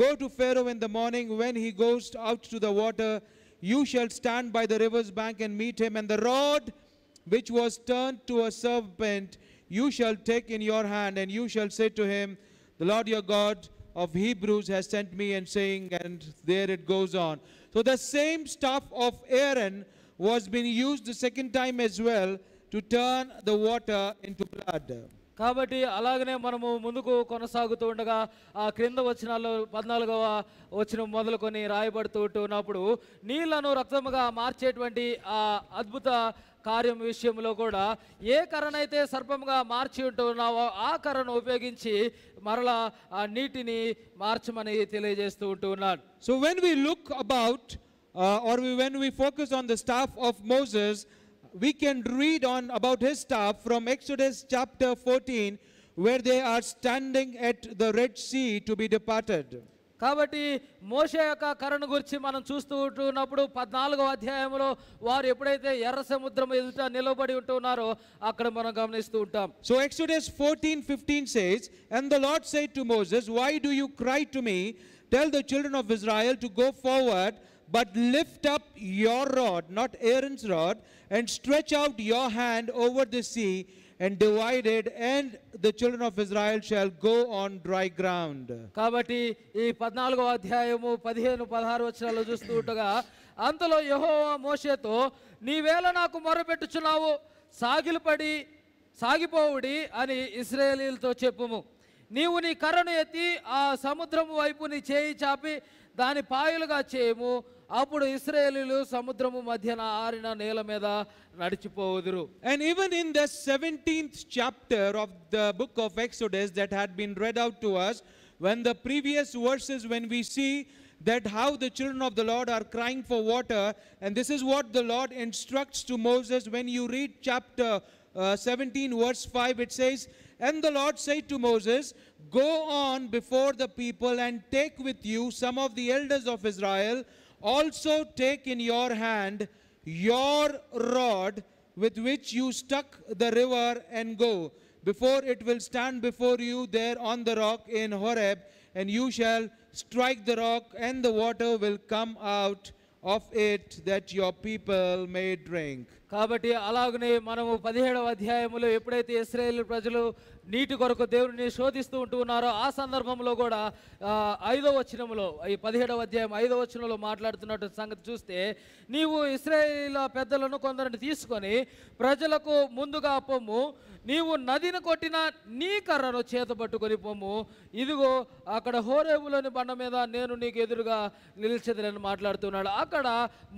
Go to Pharaoh in the morning when he goes out to the water. You shall stand by the river's bank and meet him, and the rod which was turned to a serpent you shall take in your hand, and you shall say to him, the Lord your God of Hebrews has sent me, and saying, and there it goes on. So the same staff of Aaron was being used the second time as well to turn the water into blood. కాబట్టి అలాగనే మనము ముందుకు కొనసాగుతూ ఉండగా ఆ క్రింద వచనాల్లో 14వ వచనం మొదలుకొని రాయబడుతూ ఉన్నప్పుడు నీళ్లను రక్తముగా మార్చేటువంటి ఆ అద్భుత కార్యం విషయంలో కూడా ఏ కర్రనైతే సర్పముగా మార్చి ఉంటున్నావో ఆ కర్రను ఉపయోగించి మరలా ఆ నీటిని మార్చమని తెలియజేస్తూ ఉంటున్నాడు. So when we look about when we focus on the staff of Moses, we can read on about his staff from Exodus chapter 14, where they are standing at the Red Sea to be departed. కాబట్టి మోషే యొక్క కర్రను గురించి మనం చూస్తూ ఉంటున్నప్పుడు 14వ అధ్యాయంలో వారు ఎప్పుడైతే ఎర్ర సముద్రం ఎదుట నిలబడి ఉంటున్నారో అక్కడ మనం గమనిస్తూ ఉంటాం. So Exodus 14:15 says, and the Lord said to Moses, why do you cry to me? Tell the children of Israel to go forward, but lift up your rod, not Aaron's rod, and stretch out your hand over the sea and divide it, and the children of Israel shall go on dry ground. కాబట్టి ఈ 14వ అధ్యాయము 15 16 వచనాల్లో చూస్తూ ఉండగా అంతలో యెహోవా మోషేతో నీవేళ నాకు మొరపెట్టుచున్నావు, సాగిపోవుడి అని ఇశ్రాయేలీయులతో చెప్పుము. నీవు నీ కర్రను ఎత్తి ఆ సముద్రము వైపు నీ చేయి చాపి దాని పాయలుగా చేయము. అప్పుడు ఇశ్రాయేలీయులు సముద్రము మధ్యన ఆరిన నేల మీద నడిచిపోవుదురు. And even in the 17th chapter of the book of Exodus that had been read out to us, when the previous verses, when we see that how the children of the Lord are crying for water, and this is what the Lord instructs to Moses. When you read chapter 17 verse 5, it says, and the Lord said to Moses, go on before the people and take with you some of the elders of Israel. Also take in your hand your rod with which you struck the river, and go before it will stand before you there on the rock in Horeb, and you shall strike the rock, and the water will come out of it, that your people may drink. కాబట్టి అలాగనే మనము 17వ అధ్యాయములో ఎప్పుడైతే ఇశ్రాయేలు ప్రజలు నీటి కొరకు దేవుని శోధిస్తూ ఉంటున్నారో ఆ సందర్భంలో కూడా 5వ వచనంలో ఈ 17వ అధ్యాయం 5వ వచనంలో మాట్లాడుతున్నట్టు సంగతి చూస్తే, నీవు ఇశ్రాయేలు పెద్దలను కొందరిని తీసుకొని ప్రజలకు ముందుగా పొమ్ము, నీవు నదిని కొట్టిన నీ కర్రను చేత పట్టుకొని పొమ్ము, ఇదిగో అక్కడ హోరేబులోని బండ మీద నేను నీకు ఎదురుగా నిలిచెదనని మాట్లాడుతున్నాడు. అక్కడ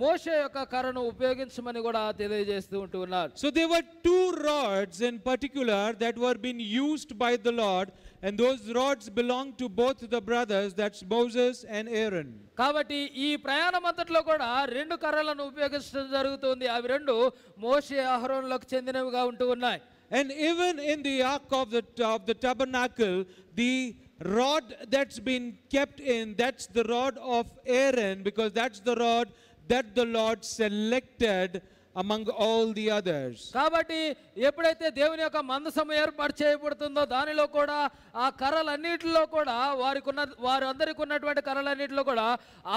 మోషే యొక్క కర్రను ఉపయోగించమని కూడా తెలియజేస్తూ ఉంటున్నారు. So there were two rods in particular that were being used by the Lord, and those rods belonged to both the brothers, that's Moses and Aaron. కాబట్టి ఈ ప్రయాణం అంతట్లో కూడా రెండు కర్రలను ఉపయోగించడం జరుగుతుంది. అవి రెండు మోషే అహరోనులకు చెందినవిగా ఉంటూ ఉన్నాయి. And even in the ark of the tabernacle, the rod that's been kept in, that's the rod of Aaron, because that's the rod that the Lord selected among all the others. కాబట్టి ఎప్పుడైతే దేవుని యొక్క మందసం ఏర్పాటు చేయబడుతుందో దానిలో కూడా ఆ కర్రలన్నిటిలో కూడా వారందరికి ఉన్నటువంటి కర్రలన్నిటిలో కూడా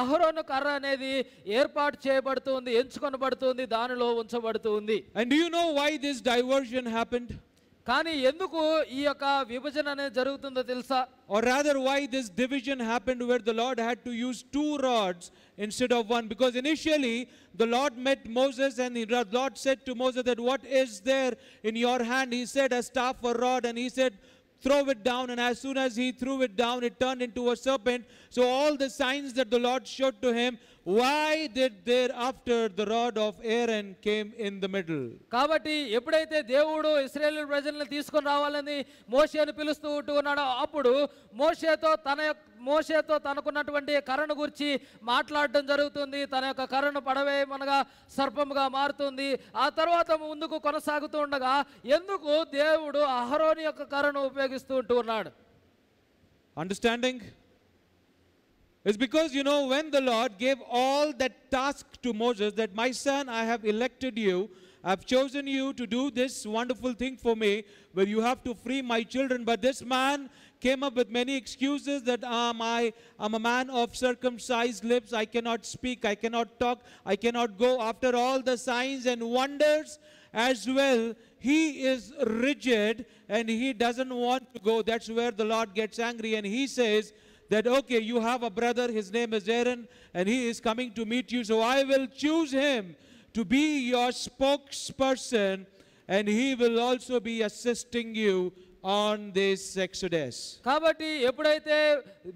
అహరోను కర్ర అనేది ఏర్పాటు చేయబడుతుంది, ఎంచుకొనబడుతుంది, దానిలో ఉంచబడుతుంది. And do you know why this diversion happened? కానీ ఎందుకు ఈ యొక్క విభజన అనేది జరుగుతుందో తెలుసా? Or rather, why this division happened, where the Lord had to use two rods instead of one? Because initially the Lord met Moses, and the Lord said to Moses that what is there in your hand? He said a staff, a rod, and he said throw it down, and as soon as he threw it down, it turned into a serpent. So all the signs that the Lord showed to him, why did thereafter the rod of Aaron came in the middle? కాబట్టి ఎప్పుడైతే దేవుడు ఇశ్రాయేలు ప్రజల్ని తీసుకొని రావాలని మోషేను పిలుస్తూ ఉన్నాడో అప్పుడు మోషేతో తనకున్నటువంటి కర్రను గురించి మాట్లాడడం జరుగుతుంది. తన యొక్క కర్రను పడవేయమనగా సర్పముగా మారుతుంది. ఆ తర్వాత ముందుకు కొనసాగుతూ ఉండగా ఎందుకు దేవుడు అహరోను యొక్క కర్రను ఉపయోగిస్తూ ఉన్నాడు? Understanding? It's because, when the Lord gave all that task to Moses, that my son, I have elected you, I've chosen you to do this wonderful thing for me, where you have to free my children. But this man came up with many excuses that I'm a man of circumcised lips, I cannot speak, I cannot talk, I cannot go. After all the signs and wonders as well, he is rigid and he doesn't want to go. That's where the Lord gets angry, and he says that, okay, you have a brother, his name is Aaron, and he is coming to meet you, so I will choose him to be your spokesperson, and he will also be assisting you on this Exodus. కాబట్టి ఎప్పుడైతే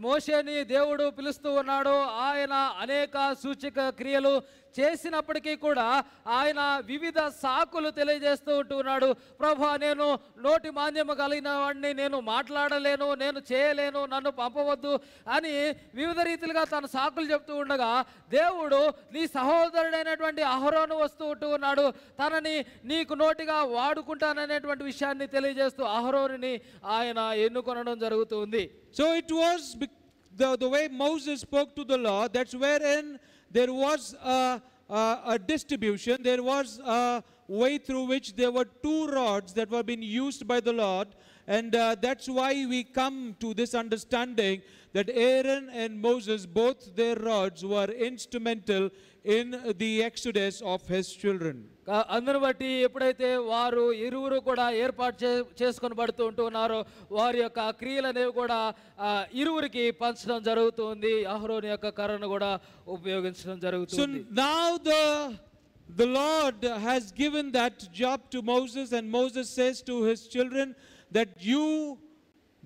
మోషేని దేవుడు పిలుస్తూ ఉన్నాడో ఆయన అనేక సూచక క్రియలు చేసినప్పటికీ కూడా ఆయన వివిధ సాకులు తెలియజేస్తూ ఉన్నాడు. ప్రభువా, నేను నోటి మాంద్యము కలిగిన వాడిని, నేను మాట్లాడలేను, నేను చేయలేను, నన్ను పంపవద్దు అని వివిధ రీతిలుగా తన సాకులు చెప్తూ ఉండగా దేవుడు నీ సహోదరుడైనటువంటి అహరోను వస్తూ ఉన్నాడు, తనని నీకు నోటిగా వాడుకుంటాననేటువంటి విషయాన్ని తెలియజేస్తూ అహరోనుని ఆయన ఎన్నుకొనడం జరుగుతుంది. So it was the way Moses spoke to the law, that's wherein there was a distribution, there was a way through which there were two rods that were being used by the Lord, and that's why we come to this understanding that Aaron and Moses, both their rods were instrumental in the exodus of his children. అందును బట్టి ఎప్పుడైతే వారు ఇరువురు కూడా ఏర్పాటు చేసుకొని పడుతూ ఉన్నారో వారి యొక్క క్రియలు అనేవి కూడా ఇరువురికి పంచడం జరుగుతుంది. అహరోను యొక్క కర్రను కూడా ఉపయోగించడం జరుగుతుంది. So now the Lord has given that job to Moses, and Moses says to his children that you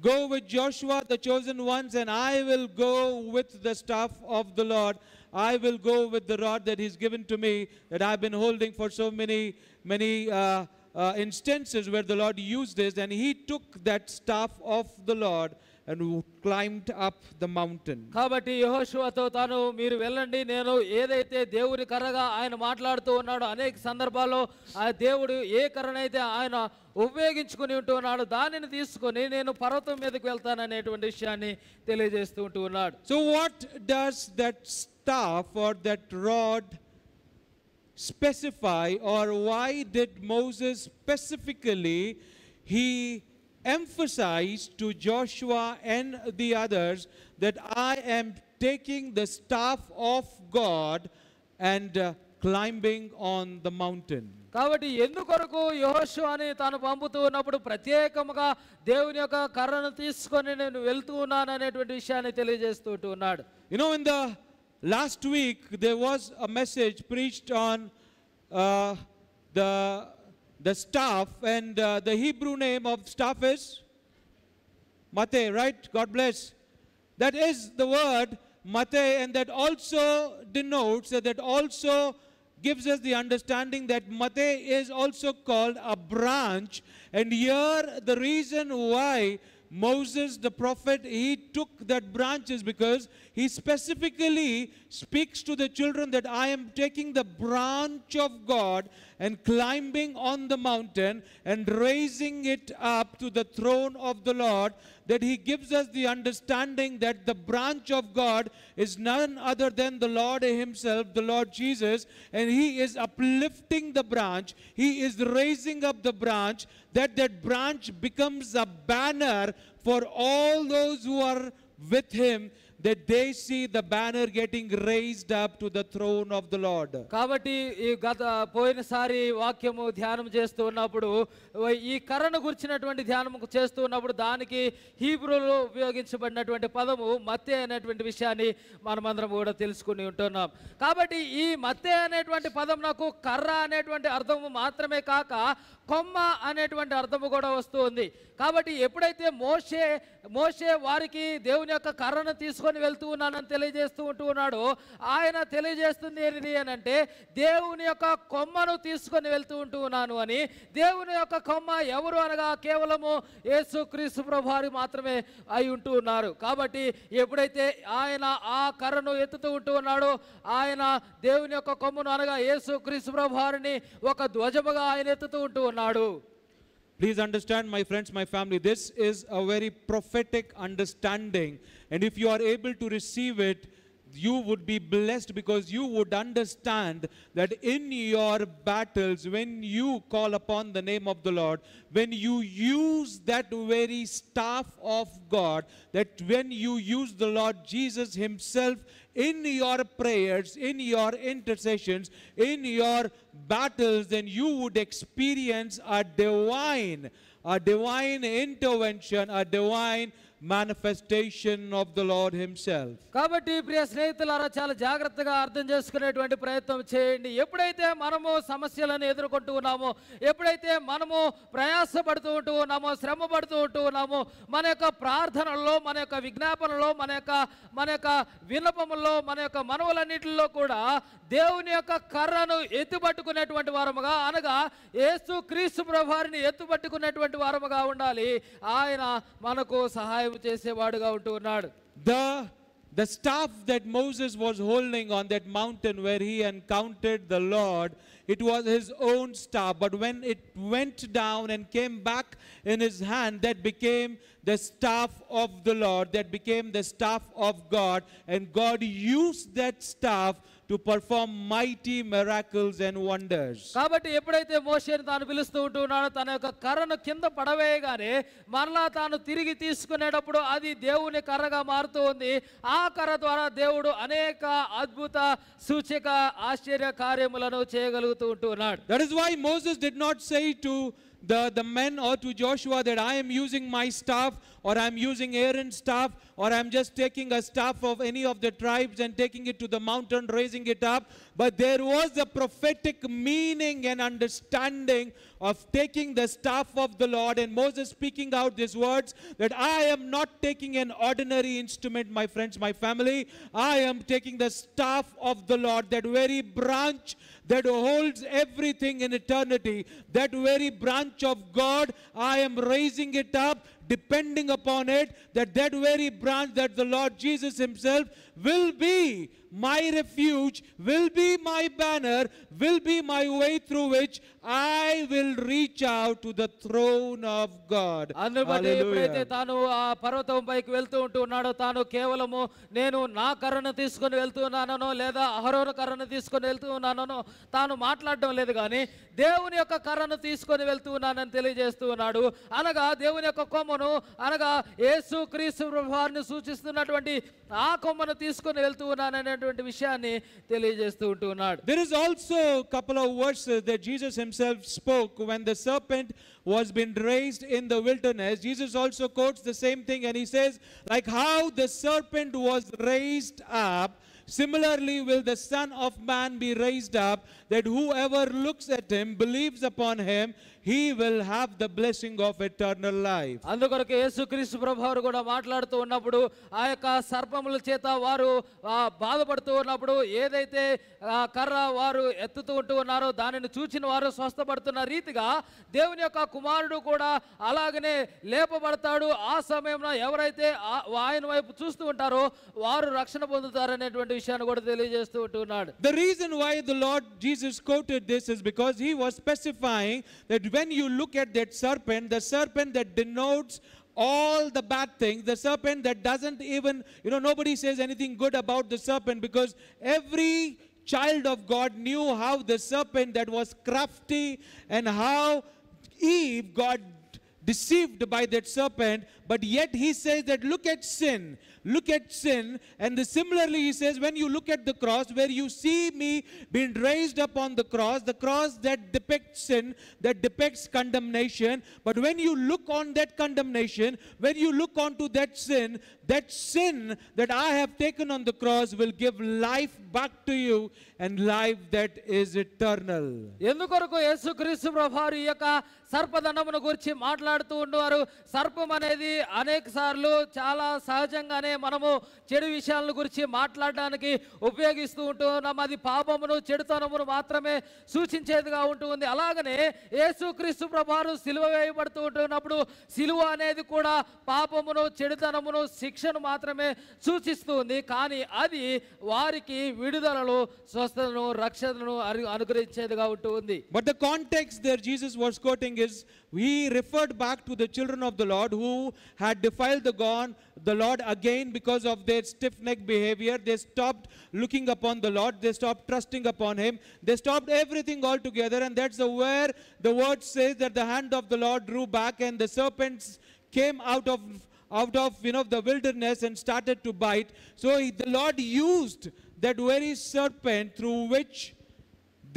go with Joshua, the chosen ones, and I will go with the staff of the Lord. I will go with the rod that he's given to me, that I've been holding for so many instances where the Lord used this, and he took that staff of the Lord and climbed up the mountain. కాబట్టి యెహోషువతో తాను మీరు వెళ్ళండి, నేను ఏదైతే దేవుని కర్రగా ఆయన మాట్లాడుతూ ఉన్నాడో అనేక సందర్భాల్లో ఆ దేవుడు ఏ కర్రనైతే ఆయన ఉపయోగించుకుని ఉంటున్నాడు దానిని తీసుకొని నేను పర్వతం మీదకి వెళ్తాననేటువంటి విషయాన్ని తెలియజేస్తూ ఉన్నాడు. So what does that staff or that rod specify, or why did Moses specifically emphasize to Joshua and the others that I am taking the staff of God and climbing on the mountain? కాబట్టి ఎందుకొరకు యెహోషువని తాను పంపుతూ ఉన్నప్పుడు ప్రత్యేకంగా దేవుని యొక్క కర్రను తీసుకొని నేను వెళ్తూ ఉన్నాను అనేటువంటి విషయాన్ని తెలియజేస్తూ ఉన్నాడు. In the last week there was a message preached on the staff, and the Hebrew name of staff is Mateh, right? God bless. That is the word Mateh, and that also denotes, that also gives us the understanding that Mateh is also called a branch. And here the reason why Moses the prophet, he took that branch is because he specifically speaks to the children that I am taking the branch of God and climbing on the mountain and raising it up to the throne of the Lord, that he gives us the understanding that the branch of God is none other than the Lord himself, the Lord Jesus, and he is uplifting the branch, he is raising up the branch, that branch becomes a banner for all those who are with him, that they see the banner getting raised up to the throne of the Lord. కాబట్టి ఈ పోయినసారి వాక్యము ధ్యానం చేస్తూ ఉన్నప్పుడు ఈ కర్రను గురించినటువంటి ధ్యానం చేస్తూ ఉన్నప్పుడు దానికి హీబ్రూలో ఉపయోగించబడినటువంటి పదము మత్తె అనేటువంటి విషయాన్ని మనమందరం కూడా తెలుసుకుని ఉంటున్నాం. కాబట్టి ఈ మత్తె అనేటువంటి పదం నాకు కర్ర అనేటువంటి అర్థము మాత్రమే కాక కొమ్మ అనేటువంటి అర్థము కూడా వస్తుంది. కాబట్టి ఎప్పుడైతే మోషే వారికి దేవుని యొక్క కర్రను తీసుకొని వెళ్తూ ఉన్నానని తెలియజేస్తూ ఉన్నాడో ఆయన తెలియజేస్తుంది ఏంటి అని అంటే దేవుని యొక్క కొమ్మను తీసుకొని వెళ్తూ ఉన్నాను అని. దేవుని యొక్క కొమ్మ ఎవరు అనగా కేవలము యేసుక్రీస్తు ప్రభువారు మాత్రమే అయి ఉన్నారు. కాబట్టి ఎప్పుడైతే ఆయన ఆ కర్రను ఎత్తుతూ ఉన్నాడో ఆయన దేవుని యొక్క కొమ్మను అనగా యేసుక్రీస్తు ప్రభువారిని ఒక ధ్వజముగా ఆయన ఎత్తుతూ ఉన్నాడు. Please understand, my friends, my family, this is a very prophetic understanding, and if you are able to receive it, you would be blessed, because you would understand that in your battles, when you call upon the name of the Lord, when you use that very staff of God, that when you use the Lord Jesus himself in your prayers, in your intercessions, in your battles, then you would experience a divine intervention, a divine manifestation of the Lord himself. కాబట్టి ప్రియ స్నేహితులారా చాలా జాగ్రత్తగా అర్థం చేసుకునేటువంటి ప్రయత్నం చేయండి. ఎప్పుడైతే మనము సమస్యలను ఎదుర్కొంటూ ఉన్నామో, ఎప్పుడైతే మనము ప్రయాసపడుతూ ఉన్నామో, శ్రమ పడుతూ ఉన్నామో, మన యొక్క ప్రార్థనల్లో, మన యొక్క విజ్ఞాపనలో, మన యొక్క విన్నపముల్లో, మన యొక్క మనవులన్నిటిలో కూడా దేవుని యొక్క కర్రను ఎత్తుపట్టుకునేటువంటి వారముగా అనగా యేసుక్రీస్తు ప్రభువారిని ఎత్తుపట్టుకునేటువంటి వారముగా ఉండాలి. ఆయన మనకు సహాయం చేసేవాడుగా ఉంటూ ఉన్నాడు. The staff that Moses was holding on that mountain where he encountered the Lord, it was his own staff, but when it went down and came back in his hand, that became the staff of the Lord, that became the staff of God, and God used that staff to perform mighty miracles and wonders. కాబట్టి ఎప్పుడైతే మోషేను తాను పిలుస్తూ ఉంటున్నాడో తన యొక్క కర్రను కింద పడవేయగానే మరలా తాను తిరిగి తీసుకునేటప్పుడు అది దేవుని కర్రగా మారుతూ ఉంది. ఆ కర్ర ద్వారా దేవుడు అనేక అద్భుత సూచక ఆశ్చర్య కార్యములను చేయగలుగుతూ ఉంటున్నాడు. That is why Moses did not say to the men or to Joshua that I am using my staff, or I am using Aaron's staff, or I am just taking a staff of any of the tribes and taking it to the mountain, raising it up. But there was a prophetic meaning and understanding of taking the staff of the Lord, and Moses speaking out these words that I am not taking an ordinary instrument, my friends, my family. I am taking the staff of the Lord, that very branch that holds everything in eternity, that very branch of God. I am raising it up, depending upon it, that very branch, that the Lord Jesus himself will be my refuge, will be my banner, will be my way through which I will reach out to the throne of God. అందుబట్టి ఎప్పుడైతే తాను ఆ పర్వతం పైకి వెళ్తూ ఉంటున్నాడో తాను కేవలము నేను నా కర్రను తీసుకొని వెళ్తున్నానో లేదా అహరోను కర్రను తీసుకొని వెళ్తున్నానో తాను మాట్లాడడం లేదు, కానీ దేవుని యొక్క కర్రను తీసుకొని వెళ్తున్నానని తెలియజేస్తూ ఉన్నాడు. అనగా దేవుని యొక్క కొమ్మను అనగా యేసుక్రీస్తు ప్రభువారిని సూచిస్తున్నటువంటి ఆ కొమ్మను తీసుకొని వెళ్తూ ఉన్నాననేటువంటి విషయాన్ని తెలియజేస్తూ ఉంటున్నాడు. There is also a couple of verses that Jesus himself spoke when the serpent was being raised in the wilderness. Jesus also quotes the same thing, and he says, like how the serpent was raised up, similarly will the Son of Man be raised up, that whoever looks at him, believes upon him, he will have the blessing of eternal life. అందుకొరకు యేసుక్రీస్తు ప్రభువారు కూడా మాట్లాడుతూ ఉన్నప్పుడు ఆ యొక్క సర్పముల చేత వారు బాధపడుతూ ఉన్నప్పుడు ఏదైతే కర్ర వారు ఎత్తుతూ ఉన్నారో దానిని చూచిన వారు స్వస్థపడుతున్న రీతిగా దేవుని యొక్క కుమారుడు కూడా అలాగనే లేపబడతాడు. ఆ సమయంలో ఎవరైతే ఆయన వైపు చూస్తూ ఉంటారో వారు రక్షణ పొందుతారనేటువంటి విషయాన్ని కూడా తెలియజేస్తూ ఉంటున్నాడు. The reason why the Lord Jesus quoted this is because he was specifying that when you look at that serpent, the serpent that denotes all the bad things, the serpent that doesn't even, nobody says anything good about the serpent, because every child of God knew how the serpent that was crafty and how Eve got deceived by that serpent, but yet he says that look at sin, and similarly he says, when you look at the cross, where you see me being raised up on the cross that depicts sin, that depicts condemnation, but when you look on that condemnation, when you look onto that sin that I have taken on the cross will give life back to you, and life that is eternal. ఎందుకొరకు యేసుక్రీస్తు ప్రభువారు ఈ యొక్క సర్పదండమును గురించి మాట్లాడుతూ ఉండేవారు. సర్పం అనేది అనేక సార్లు చాలా సహజంగానే మనము చెడు విషయాల గురించి మాట్లాడడానికి ఉపయోగిస్తూ ఉంటున్నాం. అది పాపమును చెడుతనమును మాత్రమే సూచించేదిగా ఉంటుంది. అలాగనే యేసుక్రీస్తు ప్రభువారు సిలువ వేయబడుతూ ఉంటున్నప్పుడు సిలువ అనేది కూడా పాపమును చెడుతనమును శిక్షను మాత్రమే సూచిస్తుంది. కానీ అది వారికి విడుదలను స్వస్థతను రక్షణను అనుగ్రహించేదిగా ఉంటుంది. But the context there Jesus was quoting is, he referred back to the children of the Lord who had defiled the Lord again because of their stiff-necked behavior. They stopped looking upon the Lord, they stopped trusting upon him, they stopped everything altogether, and that's where the word says that the hand of the Lord drew back and the serpents came out of the wilderness and started to bite. So the Lord used that very serpent through which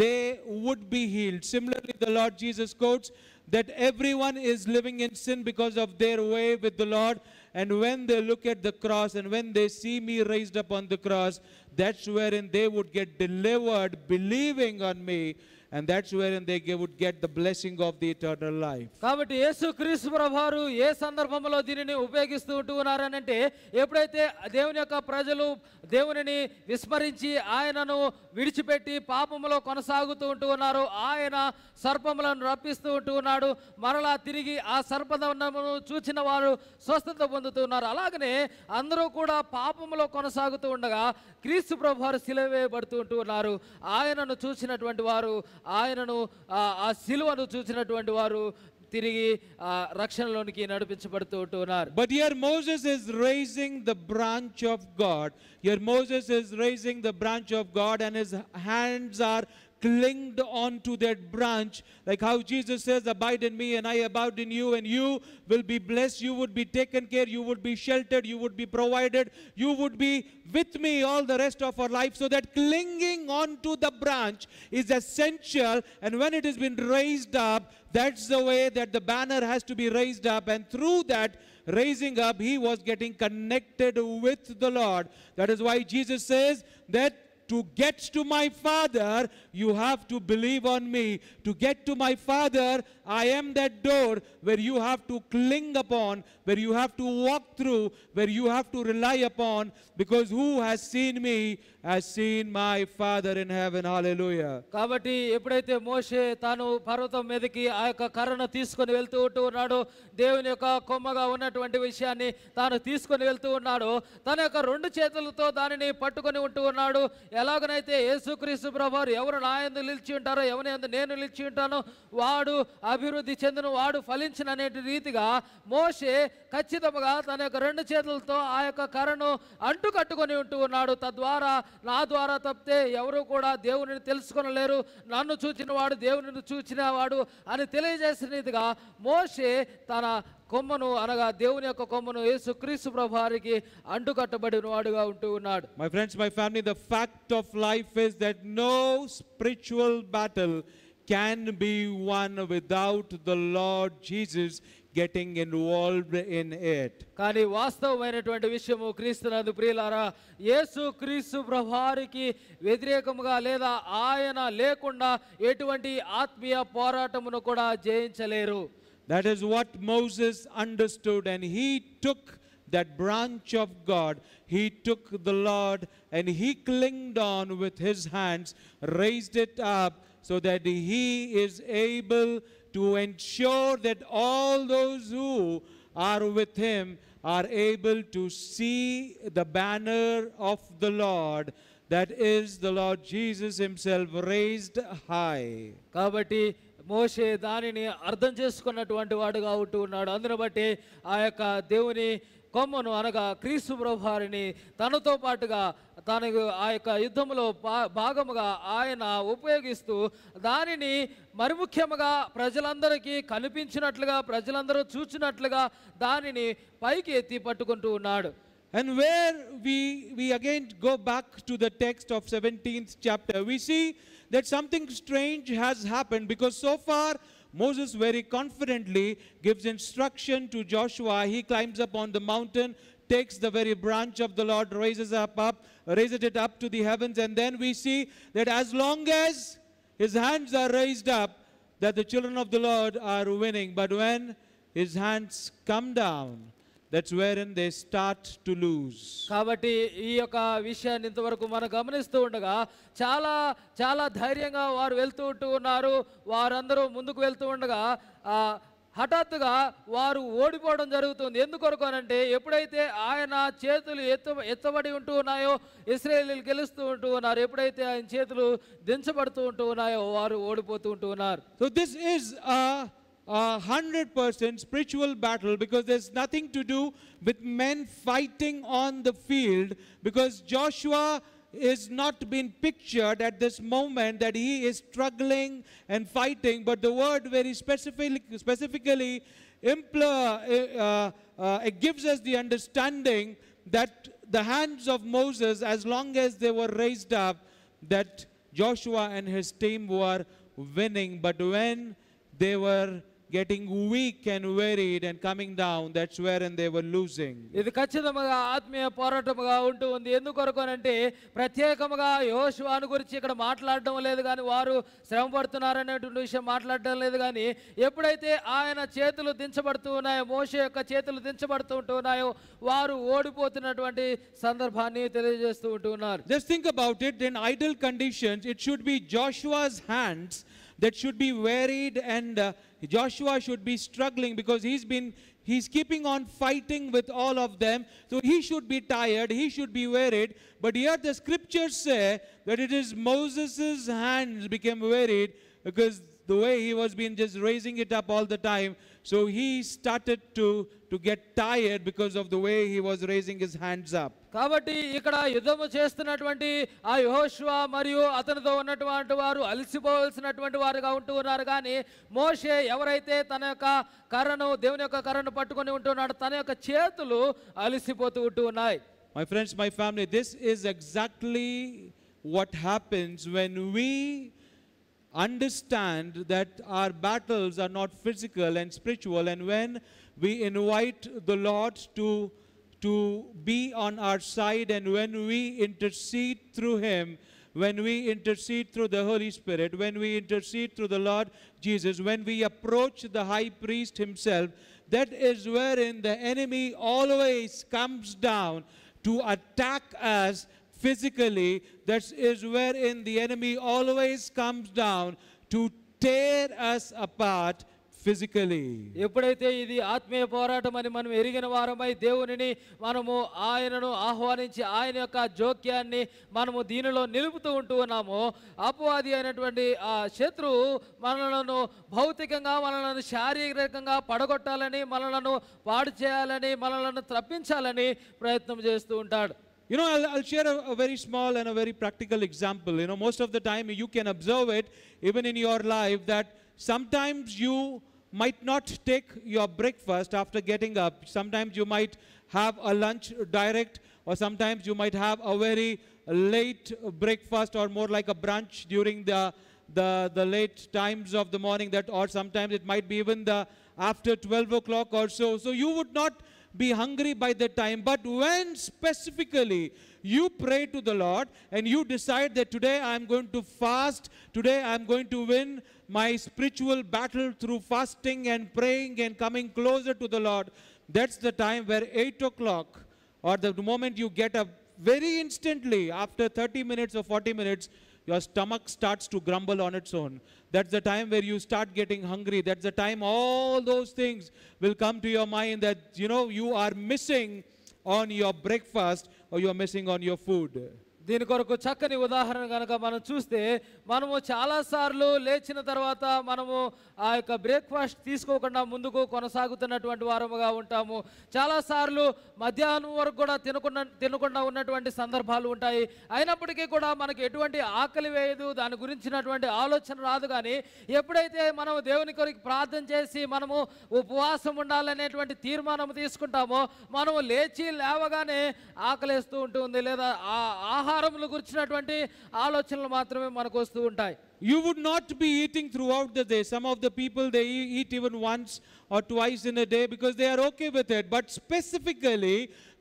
they would be healed. Similarly, the Lord Jesus quotes that everyone is living in sin because of their way with the Lord, and when they look at the cross and when they see me raised up on the cross, that's wherein they would get delivered believing on me, and that's wherein they would get the blessing of the eternal life. కాబట్టి యేసుక్రీస్తు ప్రభువారు ఏ సందర్భంలో దీనిని ఉపయోగిస్తూ ఉంటున్నారనంటే, ఎప్పుడైతే దేవుని యొక్క ప్రజలు దేవునిని విస్మరించి ఆయనను విడిచిపెట్టి పాపములో కొనసాగుతూ ఉంటూ ఉన్నారో, ఆయన సర్పములను రప్పిస్తూ ఉంటూ ఉన్నాడు. మరలా తిరిగి ఆ సర్పదండమును చూచిన వారు స్వస్థత పొందుతున్నారు. అలాగనే అందరూ కూడా పాపములో కొనసాగుతూ ఉండగా క్రీస్తు ప్రభువారు సిలువ వేయబడుతూ ఉంటూ ఉన్నారు. ఆయనను చూసినటువంటి వారు, ఆయనను ఆ సిలువను చూసినటువంటి వారు తిరిగి రక్షణలోనికి నడిపించబడుతూ ఉంటున్నారు. But here Moses is raising the branch of God. Here Moses is raising the branch of God, and his hands are clinged onto that branch, like how Jesus says, abide in me and I abide in you, and you will be blessed, you would be taken care, you would be sheltered, you would be provided, you would be with me all the rest of our life. So that clinging onto the branch is essential, and when it has been raised up, that's the way that the banner has to be raised up, and through that raising up he was getting connected with the Lord. That is why Jesus says that to get to my Father, you have to believe on me. To get to my Father, I am that door where you have to cling upon, where you have to walk through, where you have to rely upon, because who has seen me has seen my Father in heaven. Hallelujah. కాబట్టి ఎప్పుడైతే మోషే తాను పర్వతం మీదకి ఆ యొక్క కర్రను తీసుకొని వెళ్తూ ఉన్నాడో, దేవుని యొక్క కొమ్మగా ఉన్నటువంటి విషయాన్ని తాను తీసుకొని వెళ్తూ ఉన్నాడో, తన యొక్క రెండు చేతులతో దానిని పట్టుకొని ఉంటూ ఉన్నాడు. ఎలాగనైతే యేసుక్రీస్తు ప్రభువారు ఎవరు నా యందు నిలిచి ఉంటారో, ఎవరి యందు నేను నిలిచి ఉంటానో వాడు అభివృద్ధి చెందును, వాడు ఫలించిన అనే రీతిగా మోషే ఖచ్చితంగా తన యొక్క రెండు చేతులతో ఆ యొక్క కర్రను అంటుకట్టుకొని ఉంటూ ఉన్నాడు. తద్వారా నా ద్వారా తప్పితే ఎవరు కూడా దేవునిని తెలుసుకొనలేరు, నన్ను చూచిన వాడు దేవునిని చూచిన వాడు అని తెలియజేసిన రీతిగా మోషే తన కొమ్మను అనగా దేవుని యొక్క కొమ్మను యేసుక్రీస్తు ప్రభువారికి అంటుకట్టబడిన వాడుగా ఉంటూ ఉన్నాడు. My friends, my family, the fact of life is that no spiritual battle can be won without the Lord Jesus getting involved in it. కానీ వాస్తవమైనటువంటి విషయము క్రీస్తునందు ప్రియులారా, యేసుక్రీస్తు ప్రభువారికి వ్యతిరేకముగా లేదా ఆయన లేకుండా ఎటువంటి ఆత్మీయ పోరాటమును కూడా జయించలేరు. That is what Moses understood, and he took that branch of God, he took the Lord and he clinged on with his hands, raised it up so that he is able to ensure that all those who are with him are able to see the banner of the Lord, that is the Lord Jesus himself raised high. కాబట్టి మోషే దానిని అర్థం చేసుకున్నటువంటి వాడుగా ఉంటూ ఉన్నాడు. అందును బట్టి ఆ యొక్క దేవుని కొమ్మను అనగా క్రీస్తు ప్రభువారిని తనతో పాటుగా తనకు ఆ యొక్క యుద్ధములో భాగముగా ఆయన ఉపయోగిస్తూ దానిని మరి ముఖ్యముగా ప్రజలందరికీ కనిపించినట్లుగా ప్రజలందరూ చూచినట్లుగా దానిని పైకి ఎత్తి పట్టుకుంటూ ఉన్నాడు. And where we again go back to the text of 17th chapter, we see that something strange has happened, because so far Moses very confidently gives instruction to Joshua. He climbs up on the mountain, takes the very branch of the Lord, raises it up to the heavens, and then we see that as long as his hands are raised up, that the children of the Lord are winning. But when his hands come down, that's wherein they start to lose. కాబట్టి ఈ యొక్క విషయాన్ని ఇంతవరకు మనం గమనిస్తూ ఉండగా చాలా చాలా ధైర్యంగా వారు వెళ్తూ ఉన్నారు. వారందరూ ముందుకు వెళ్తూ ఉండగా హఠాత్తుగా వారు ఓడిపోవడం జరుగుతుంది. ఎందుకొరకు అనంటే ఎప్పుడైతే ఆయన చేతులు ఎత్తబడి ఉంటూ ఉన్నాయో ఇశ్రాయేలీయులు గెలుస్తూ ఉంటూ ఉన్నారు. ఎప్పుడైతే ఆయన చేతులు దించబడుతూ ఉంటూ ఉన్నాయో వారు ఓడిపోతూ ఉంటూ ఉన్నారు. So this is a 100% spiritual battle, because there's nothing to do with men fighting on the field, because Joshua is not been pictured at this moment that he is struggling and fighting, but the word very specifically it gives us the understanding that the hands of Moses, as long as they were raised up, that Joshua and his team were winning. But when they were getting weak and wearied and coming down, that's wherein they were losing. ఇది ఖచ్చితంగా ఆత్మీయ పోరాటముగా ఉంటూ ఉంది. ఎందుకొరకునంటే ప్రత్యేకముగా యెహోషువను గురించి ఇక్కడ మాట్లాడడం లేదు కానీ వారు శ్రమ పడుతున్నారనేటువంటి విషయం మాట్లాడడం లేదు కానీ ఎప్పుడైతే ఆయన చేతులు దించబడుతూ ఉన్నాయో మోషే యొక్క చేతులు దించబడుతూ ఉంటున్నాయో వారు ఓడిపోతున్నటువంటి సందర్భాన్ని తెలియజేస్తూ ఉంటున్నారు. Just think about it. In ideal conditions, it should be Joshua's hands that should be wearied, and Joshua should be struggling, because he's keeping on fighting with all of them, so he should be tired, he should be wearied. But here the scriptures say that it is Moses' hands became wearied, because the way he was been just raising it up all the time, so he started to get tired because of the way he was raising his hands up. కాబట్టి ఇక్కడ యుద్ధము చేస్తున్నటువంటి ఆ యెహోషువ మరియు అతనితో ఉన్నటువంటి వారు అలసిపోవాల్సినటువంటి వారుగా ఉంటూ ఉన్నారు. కానీ మోషే ఎవరైతే తన యొక్క కర్రను దేవుని యొక్క కర్రను పట్టుకొని ఉంటున్నాడు తన యొక్క చేతులు అలసిపోతూ ఉంటూ ఉన్నాయి. My friends, my family, this is exactly what happens when we understand that our battles are not physical and spiritual, and when we invite the Lord to be on our side, and when we intercede through him, when we intercede through the Holy Spirit, when we intercede through the Lord Jesus, when we approach the high priest himself, that is wherein the enemy always comes down to attack us physically. That is wherein the enemy always comes down to tear us apart physically. ఎప్పుడైతే ఇది ఆత్మీయ పోరాటం అని మనం ఎరిగిన వారమై దేవునిని మనము ఆయనను ఆహ్వానించి ఆయన యొక్క జోక్యాన్ని మనము దీనిలో నిలుపుతూ ఉంటూ ఉన్నామో అపవాది అయినటువంటి ఆ శత్రువు మనలను భౌతికంగా మనలను శారీరకంగా పడగొట్టాలని మనలను పాడు చేయాలని మనలను తప్పించాలని ప్రయత్నం చేస్తూ ఉంటాడు. You know, I'll share a very small and a very practical example. You know, most of the time you can observe it even in your life, that sometimes you might not take your breakfast after getting up. Sometimes you might have a lunch direct, or sometimes you might have a very late breakfast, or more like a brunch during the late times of the morning, that, or sometimes it might be even the after 12 o'clock or so. So you would not be hungry by that time. But when specifically you pray to the Lord and you decide that today I'm going to fast, today I'm going to win my spiritual battle through fasting and praying and coming closer to the Lord, that's the time where 8 o'clock, or the moment you get up, very instantly after 30 minutes or 40 minutes, your stomach starts to grumble on its own. That's the time where you start getting hungry. That's the time all those things will come to your mind, that you know you are missing on your breakfast, or you are missing on your food. దీని కొరకు చక్కని ఉదాహరణ కనుక మనం చూస్తే మనము చాలాసార్లు లేచిన తర్వాత మనము ఆ యొక్క బ్రేక్ఫాస్ట్ తీసుకోకుండా ముందుకు కొనసాగుతున్నటువంటి వారముగా ఉంటాము. చాలాసార్లు మధ్యాహ్నం వరకు కూడా తినకుండా ఉన్నటువంటి సందర్భాలు ఉంటాయి. అయినప్పటికీ కూడా మనకి ఎటువంటి ఆకలి వేయదు, దాని గురించినటువంటి ఆలోచన రాదు. కానీ ఎప్పుడైతే మనం దేవుని కొరకు ప్రార్థన చేసి మనము ఉపవాసం ఉండాలనేటువంటి తీర్మానం తీసుకుంటామో మనము లేవగానే ఆకలేస్తూ ఉంటుంది, లేదా ఆహారములు గురించినటువంటి ఆలోచనలు మాత్రమే మనకు వస్తూ ఉంటాయి. You would not be eating throughout the day. Some of the people, they eat even once or twice in a day because they are okay with it. But specifically,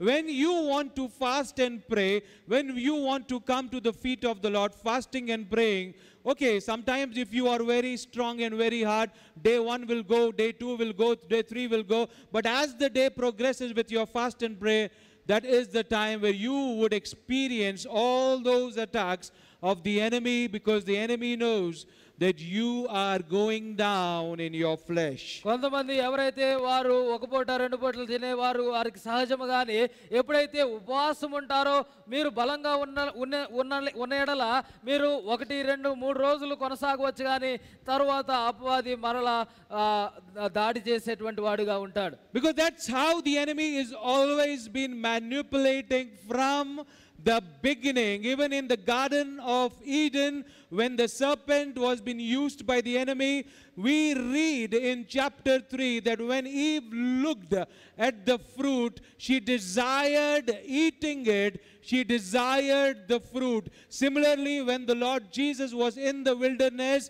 when you want to fast and pray, when you want to come to the feet of the Lord, fasting and praying, okay, sometimes if you are very strong and very hard, day 1 will go, day 2 will go, day 3 will go. But as the day progresses with your fast and pray, that is the time where you would experience all those attacks of the enemy, because the enemy knows that you are going down in your flesh. కొంతమంది ఎవరైతే వారు ఒక పూట రెండు పూటలు తినేవారు వారికి సహజముగానే ఎప్పుడైతే ఉపవాసం ఉంటారో మీరు బలంగా ఉన్న ఎడల మీరు 1, 2, 3 రోజులు కొనసాగవచ్చు. కానీ తరువాత అపవాది మరలా దాడి చేసేటువంటి వాడుగా ఉంటాడు. Because that's how the enemy is always been manipulating from the beginning. Even in the Garden of Eden, when the serpent was being used by the enemy, we read in chapter 3 that when Eve looked at the fruit, she desired eating it, she desired the fruit. Similarly, when the Lord Jesus was in the wilderness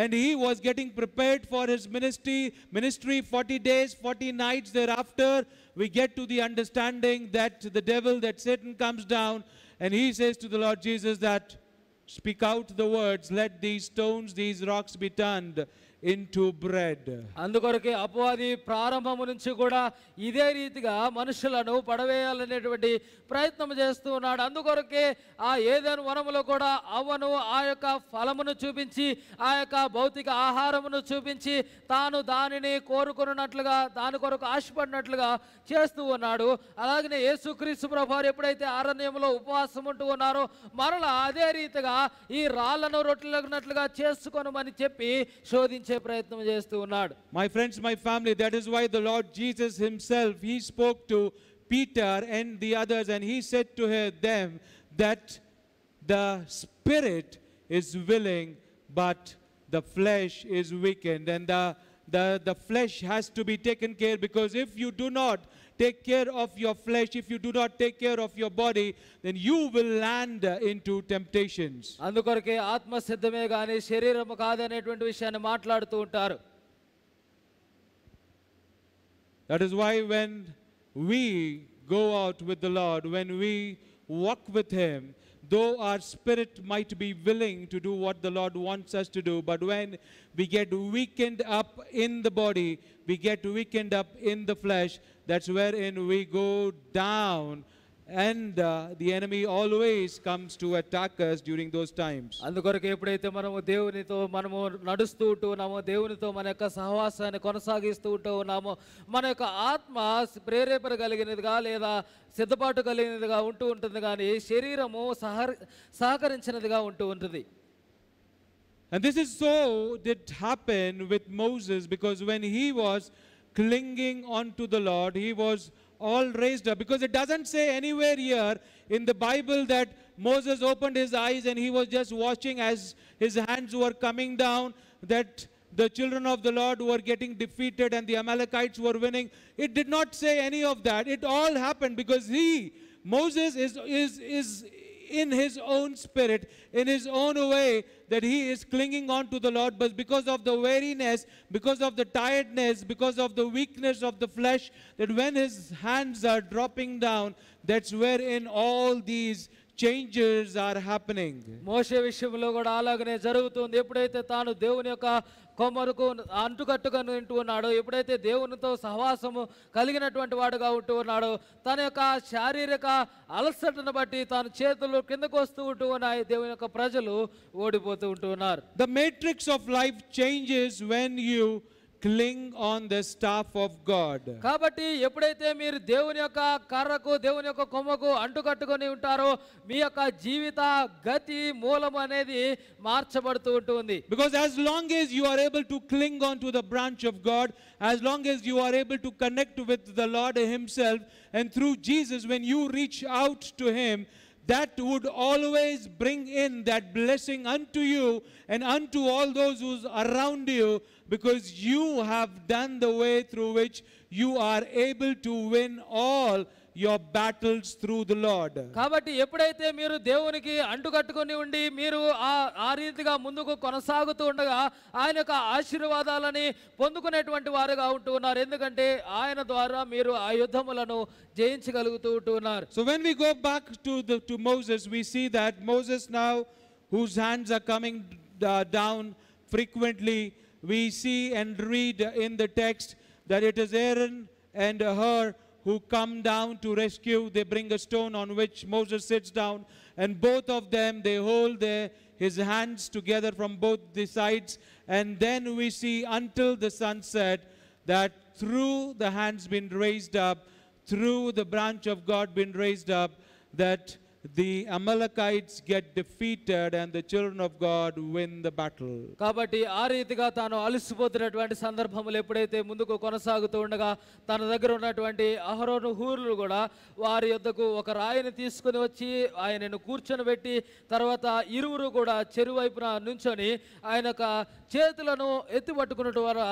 and he was getting prepared for his ministry 40 days, 40 nights thereafter, we get to the understanding that the devil, that Satan comes down and he says to the Lord Jesus that, speak out the words, let these stones, these rocks be turned into bread. అందుకొరకే అపవాది ప్రారంభము నుంచి కూడా ఇదే రీతిగా మనుషులను పడవేయాలనేటువంటి ప్రయత్నం చేస్తూ ఉన్నాడు. అందుకొరకే ఆ ఏదెను వనములో కూడా అవ్వను ఆ యొక్క ఫలమును చూపించి, ఆ యొక్క భౌతిక ఆహారమును చూపించి తాను దానిని కోరుకున్నట్లుగా, దాని కొరకు ఆశపడినట్లుగా చేస్తూ ఉన్నాడు. అలాగనే యేసుక్రీస్తు ప్రభువారు ఎప్పుడైతే అరణ్యములో ఉపవాసం ఉంటూ ఉన్నారో మరలా అదే రీతిగా ఈ రాళ్లను రొట్టెలగునట్లుగా చేసుకొనమని చెప్పి శోధించే ప్రయత్నం చేస్తూ ఉన్నాడు. My friends, my family, that is why the Lord Jesus himself, he spoke to Peter and the others and he said to them that the spirit is willing but the flesh is weakened, and the flesh has to be taken care, because if you do not take care of your flesh, if you do not take care of your body, then you will land into temptations. అందుకొరకే ఆత్మ సిద్ధమే గాని శరీరము కాదనేటువంటి విషయాన్ని మాట్లాడుతూ ఉంటారు. That is why when we go out with the Lord, when we walk with him, though our spirit might be willing to do what the Lord wants us to do, but when we get weakened up in the body, we get weakened up in the flesh, that's wherein we go down, and the enemy always comes to attack us during those times. అందుకొరకు ఎప్పుడైతే మనము దేవునితో మనము నడుస్తూ ఉంటున్నామో, దేవునితో మన యొక్క సహవాసాన్ని కొనసాగిస్తూ ఉంటున్నామో, మన యొక్క ఆత్మ ప్రేరేపణ కలిగినదిగా లేదా సిద్ధపాటు కలిగినదిగా ఉంటూ ఉంటుంది, కానీ శరీరము సహకరించినదిగా ఉంటూ ఉంటుంది. And this is so did happen with Moses, because when he was clinging onto the Lord, he was all raised up, because it doesn't say anywhere here in the Bible that Moses opened his eyes and he was just watching as his hands were coming down, that the children of the Lord were getting defeated and the Amalekites were winning. It did not say any of that. It all happened because Moses is in his own spirit, in his own way, that he is clinging on to the Lord, but because of the weariness, because of the tiredness, because of the weakness of the flesh, that when his hands are dropping down, that's wherein all these changes are happening. మోషే విషయంలో కూడా అలాగనే జరుగుతుంది. ఎప్పుడైతే తాను దేవుని యొక్క కొమ్మరుకు అంటుకట్టుగా ఉంటూ ఉన్నాడో, ఎప్పుడైతే దేవునితో సహవాసము కలిగినటువంటి వాడుగా ఉంటూ ఉన్నాడో, తన యొక్క శారీరక అలసటను బట్టి తాను చేతులు కిందకు వస్తూ ఉంటూ ఉన్నాయి, దేవుని యొక్క ప్రజలు ఓడిపోతూ ఉంటూ ఉన్నారు. The matrix of life changes when you cling on the staff of God. కాబట్టి ఎప్పుడైతే మీరు దేవుని యొక్క కర్రకు దేవుని యొక్క కొమ్మకు అంటుకట్టుకొని ఉంటారో మీ యొక్క జీవిత గతి మూలం అనేది మార్చబడుతూ ఉంటుంది. Because as long as you are able to cling on to the branch of God, as long as you are able to connect with the Lord himself, and through Jesus, when you reach out to him, that would always bring in that blessing unto you and unto all those who's around you, because you have done the way through which you are able to win all your battles through the Lord. కాబట్టి ఎప్పుడైతే మీరు దేవునికి అంటుకట్టుకొని ఉండి మీరు ఆ రీతిగా ముందుకు కొనసాగుతూ ఉండగా ఆయన యొక్క ఆశీర్వాదాలని పొందుకునేటువంటి వారుగా ఉంటూ ఉన్నారు. ఎందుకంటే ఆయన ద్వారా మీరు ఆ యుద్ధములను జయించగలుగుతూ ఉంటున్నారు. So when we go back to Moses, we see that Moses now, whose hands are coming down frequently, we see and read in the text that it is Aaron and Hur who come down to rescue. They bring a stone on which Moses sits down, and both of them, they hold his hands together from both the sides, and then we see until the sunset that through the hands been raised up, through the branch of God been raised up, that the Amalekites get defeated and the children of God win the battle. కాబట్టి ఆ రీతిగా తాను అలసిపోతున్నటువంటి సందర్భములు ఎప్పుడైతే ముందుకు కొనసాగుతూ ఉండగా తన దగ్గర ఉన్నటువంటి అహరోను హూరులు కూడా వారి యొద్దకు ఒక రాయిని తీసుకుని వచ్చి ఆయనను కూర్చొని పెట్టి తర్వాత ఇరువురు కూడా చెరువైపున నుంచొని ఆయన యొక్క చేతులను ఎత్తిపట్టుకున్నట్టు ద్వారా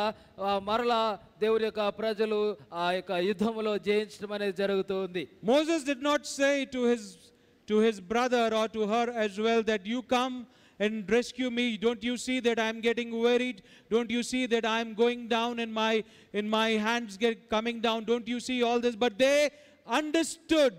మరలా దేవుని యొక్క ప్రజలు ఆ యొక్క యుద్ధములో జయించడం అనేది జరుగుతుంది. Moses did not say to his brother or to her as well that you come and rescue me. Don't you see that I'm getting worried? Don't you see that I'm going down and my hands get coming down? Don't you see all this? But they understood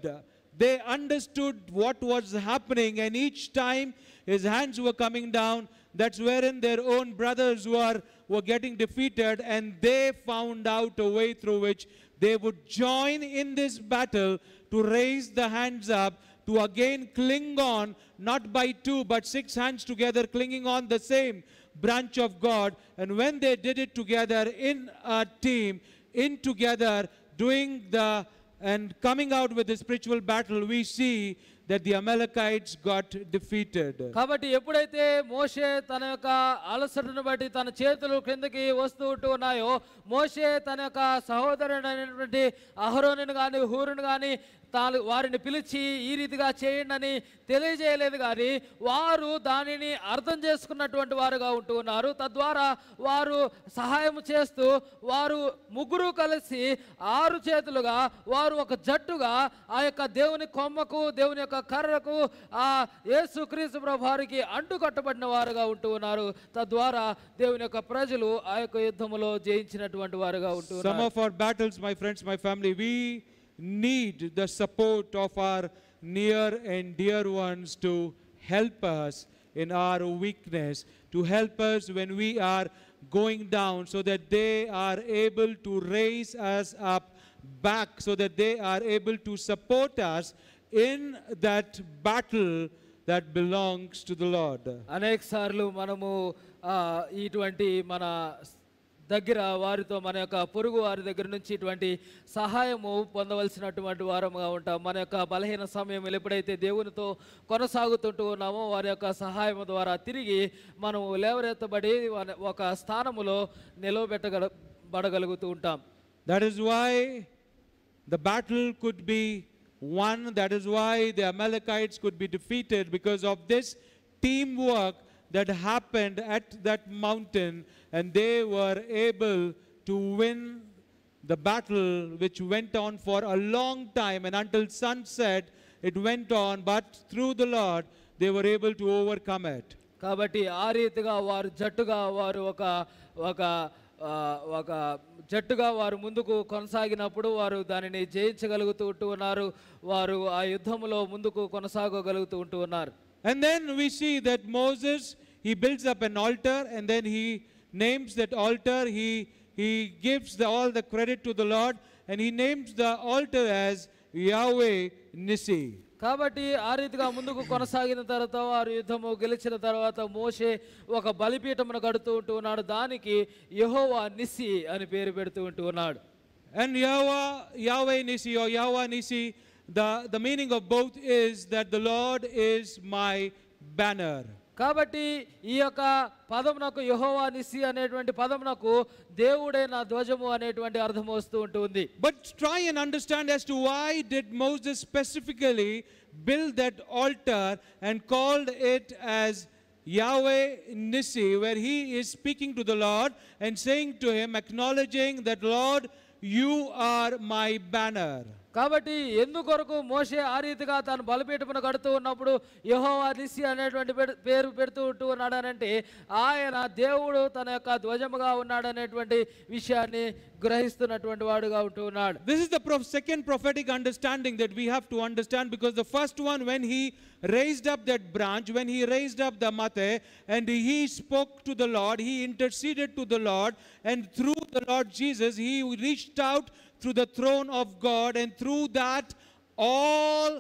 what was happening, and each time his hands were coming down, that's wherein their own brothers were getting defeated, and they found out a way through which they would join in this battle to raise the hands up, to again cling on, not by two but 6 hands together, clinging on the same branch of God. And when they did it together in a team, in together, doing and coming out with the spiritual battle, we see that the Amalekites got defeated. కాబట్టి ఎప్పుడైతే మోషే తన యొక్క అలసటను బట్టి తన చేతులు క్రిందకి వస్తూ ఉన్నాయో మోషే తన యొక్క సహోదరుడైనటువంటి అహరోనును కానీ హూరును కానీ వారిని పిలిచి ఈ రీతిగా చేయండి అని తెలియజేయలేదు, కానీ వారు దానిని అర్థం చేసుకున్నటువంటి వారుగా ఉంటూ ఉన్నారు. తద్వారా వారు సహాయం చేస్తూ వారు ముగ్గురు కలిసి 6 చేతులుగా వారు ఒక జట్టుగా ఆ యొక్క దేవుని కొమ్మకు దేవుని యొక్క కర్రకు ఆ యేసుక్రీస్తు ప్రభువారికి అంటుకట్టబడిన వారుగా ఉంటూ ఉన్నారు. తద్వారా దేవుని యొక్క ప్రజలు ఆ యొక్క యుద్ధములో జయించినటువంటి వారుగా ఉంటూ ఉన్నారు. Some of our battles, my friends, my family, we need the support of our near and dear ones to help us in our weakness, to help us when we are going down, so that they are able to raise us up back, so that they are able to support us in that battle that belongs to the Lord. అనేక సార్లు మనము ఇటువంటి మన దగ్గర వారితో మన యొక్క పొరుగు వారి దగ్గర నుంచి ఇటువంటి సహాయము పొందవలసినటువంటి వారముగా ఉంటాం. మన యొక్క బలహీన సమయంలో ఎప్పుడైతే దేవునితో కొనసాగుతుంటూ ఉన్నామో వారి యొక్క సహాయం ద్వారా తిరిగి మనం లేవనెత్తబడి ఒక స్థానములో నిలవబెట్టబడగలుగుతూ ఉంటాం. That is why the battle could be won. That is why the Amalekites could be defeated, because of this teamwork that happened at that mountain, and they were able to win the battle, which went on for a long time, and until sunset it went on, but through the Lord they were able to overcome it. కాబట్టి ఆ రీతిగా వారు జట్టుగా వారు ఒక జట్టుగా వారు ముందుకు కొనసాగినప్పుడు వారు దానిని జయించగలుగుతూ ఉన్నారు. వారు ఆ యుద్ధములో ముందుకు కొనసాగగలుగుతూ ఉన్నారు. And then we see that Moses, he builds up an altar, and then he names that altar. He gives all the credit to the Lord, and he names the altar as Yahweh Nissi. కాబట్టి ఆ రీతిగా ముందుకు కొనసాగిన తర్వాత వారు యుద్ధము గెలిచిన తర్వాత మోషే ఒక బలిపీఠమును కడుతూ ఉంటూ ఉన్నాడు. దానికి యెహోవా నిస్సి అని పేరు పెడుతూ ఉంటూ ఉన్నాడు. And Yahweh Nissi or Yahweh Nissi, the meaning of both is that the Lord is my banner. కాబట్టి ఈ యొక్క పదమునకు యెహోవా నిస్సి అనేటువంటి పదమునకు దేవుడే నా ధ్వజము అనేటువంటి అర్థం వస్తూ ఉంటుంది. But try and understand as to why did Moses specifically build that altar and called it as Yahweh Nissi, where he is speaking to the Lord and saying to him, acknowledging that, Lord, you are my banner. కాబట్టి ఎందుకొరకు మోషే ఆ రీతిగా తాను బలిపీఠమును కడుతూ ఉన్నప్పుడు యెహోవా నిస్సి అనేటువంటి పేరు పెడుతూ ఉంటూ ఉన్నాడనంటే ఆయన దేవుడు తన యొక్క ధ్వజముగా ఉన్నాడనేటువంటి విషయాన్ని గ్రహిస్తున్నటువంటి వాడుగా ఉంటూ ఉన్నాడు. This is the second prophetic understanding that we have to understand, because the first one, when he raised up that branch, when he raised up the Mateh and he spoke to the Lord, he interceded to the Lord, and through the Lord Jesus he reached out through the throne of God, and through that all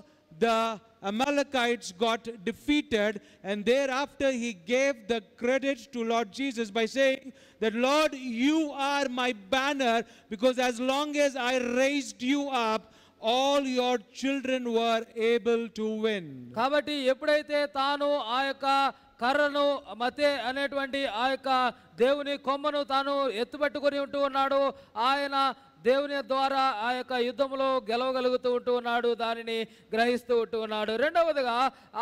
the Amalekites got defeated. And thereafter he gave the credit to Lord Jesus by saying that, Lord, you are my banner, because as long as I raised you up, all your children were able to win. కాబట్టి ఎప్పుడైతే తాను ఆ యొక్క కర్రను మతే అనేటువంటి ఆ యొక్క దేవుని కొమ్మను తాను ఎత్తుపట్టుకొని ఉంటూ ఉన్నాడు, ఆయన దేవుని ద్వారా ఆ యొక్క యుద్ధంలో గెలవగలుగుతూ ఉంటూ ఉన్నాడు, దానిని గ్రహిస్తూ ఉంటూ ఉన్నాడు. రెండవదిగా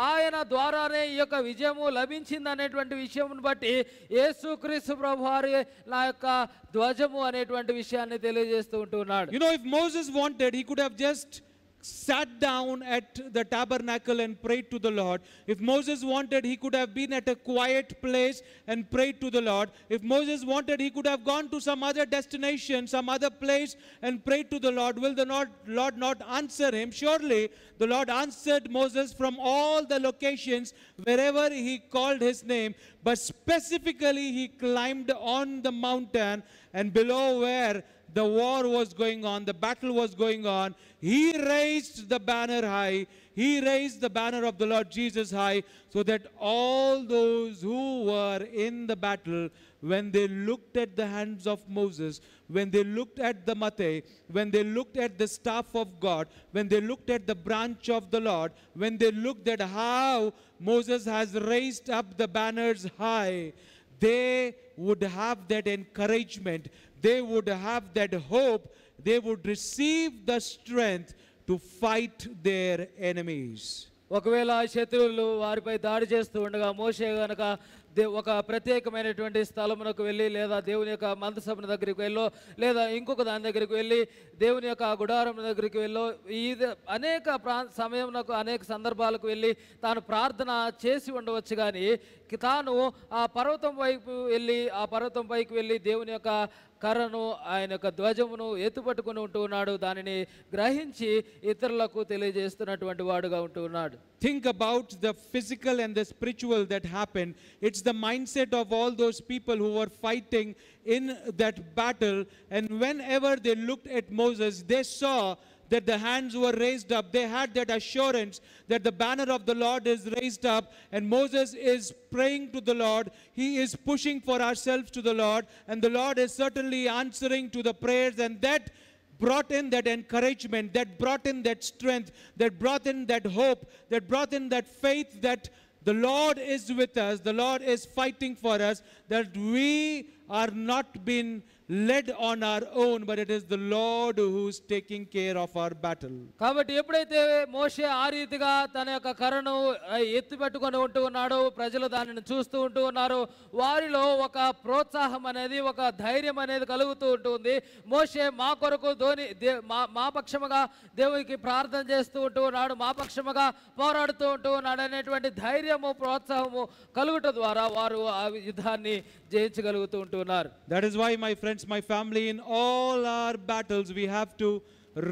ఆయన ద్వారానే ఈ యొక్క విజయము లభించింది అనేటువంటి విషయం బట్టి యేసుక్రీస్తు ప్రభువారి నా యొక్క ధ్వజము అనేటువంటి విషయాన్ని తెలియజేస్తూ ఉంటూ ఉన్నాడు. You know, if Moses wanted, he could have just sat down at the tabernacle and prayed to the Lord. If Moses wanted, he could have been at a quiet place and prayed to the Lord. If Moses wanted, he could have gone to some other destination, some other place, and prayed to the Lord. Will the Lord not answer him? Surely the Lord answered Moses from all the locations wherever he called his name, but specifically he climbed on the mountain, and below where the war was going on, the battle was going on, he raised the banner high. He raised the banner of the Lord Jesus high, so that all those who were in the battle, when they looked at the hands of Moses, when they looked at the Mateh, when they looked at the staff of God, when they looked at the branch of the Lord, when they looked at how Moses has raised up the banners high, they would have that encouragement, they would have that hope, they would receive the strength to fight their enemies. ఒకవేళ శత్రువులు వారిపై దాడి చేస్తూ ఉండగా మోషే గనక ఒక ప్రత్యేకమైనటువంటి స్థలమునకు వెళ్ళి, లేదా దేవుని యొక్క మందసభ దగ్గరికి వెళ్ళో, లేదా ఇంకొక దాని దగ్గరికి వెళ్ళి, దేవుని యొక్క గుడారం దగ్గరికి వెళ్ళో, ఈ అనేక సమయమునకు అనేక సందర్భాలకు వెళ్ళి తాను ప్రార్థన చేసి ఉండవచ్చు. కానీ తాను ఆ పర్వతం వైపు వెళ్ళి, ఆ పర్వతం పైకి వెళ్ళి దేవుని యొక్క కర్రను, ఆయన యొక్క ధ్వజమును ఎత్తుపట్టుకుని ఉంటూ ఉన్నాడు, దానిని గ్రహించి ఇతరులకు తెలియజేస్తున్నటువంటి వాడుగా ఉంటూ ఉన్నాడు. Think about the physical and the spiritual that happened. It's the mindset of all those people who were fighting in that battle, and whenever they looked at Moses, they saw that the hands were raised up. They had that assurance that the banner of the Lord is raised up, and Moses is praying to the Lord. He is pushing for ourselves to the Lord, and the Lord is certainly answering to the prayers, and that brought in that encouragement, that brought in that strength, that brought in that hope, that brought in that faith that the Lord is with us, the Lord is fighting for us, that we are not being led on our own, but it is the Lord who is taking care of our battle. కాబట్టి ఎప్పుడైతే మోషే ఆ రీతిగా తన యొక్క కర్రను ఎత్తిపెట్టుకొని ఉంటూ ఉన్నాడో, ప్రజలు దానిని చూస్తూ ఉంటూ ఉన్నారు, వారిలో ఒక ప్రోత్సాహం అనేది, ఒక ధైర్యం అనేది కలుగుతూ ఉంటుంది. మోషే మా కొరకు మా పక్షముగా దేవునికి ప్రార్థన చేస్తూ ఉంటూ ఉన్నాడు, మా పక్షముగా పోరాడుతూ ఉంటూ ఉన్నాడు అనేటువంటి ధైర్యము, ప్రోత్సాహము కలుగుట ద్వారా వారు ఆ యుద్ధాన్ని జయించగలుగుతూ ఉంటున్నారు. That is why, my friends, my family, in all our battles we have to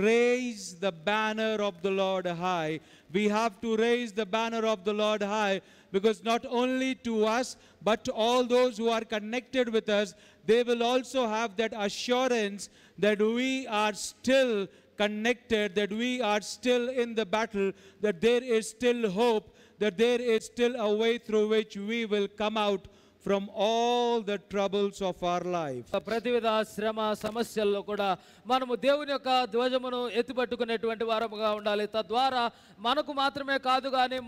raise the banner of the Lord high. We have to raise the banner of the Lord high, because not only to us, but to all those who are connected with us, they will also have that assurance that we are still connected, that we are still in the battle, that there is still hope, that there is still a way through which we will come out from all the troubles of our life. ప్రతివిధ శ్రమ సమస్యల్లో కూడా మనము దేవుని యొక్క ధ్వజమును ఎత్తిపట్టుకునేటువంటి వారముగా ఉండాలి. తద్వారా మనకు మాత్రమే కాదు కానీ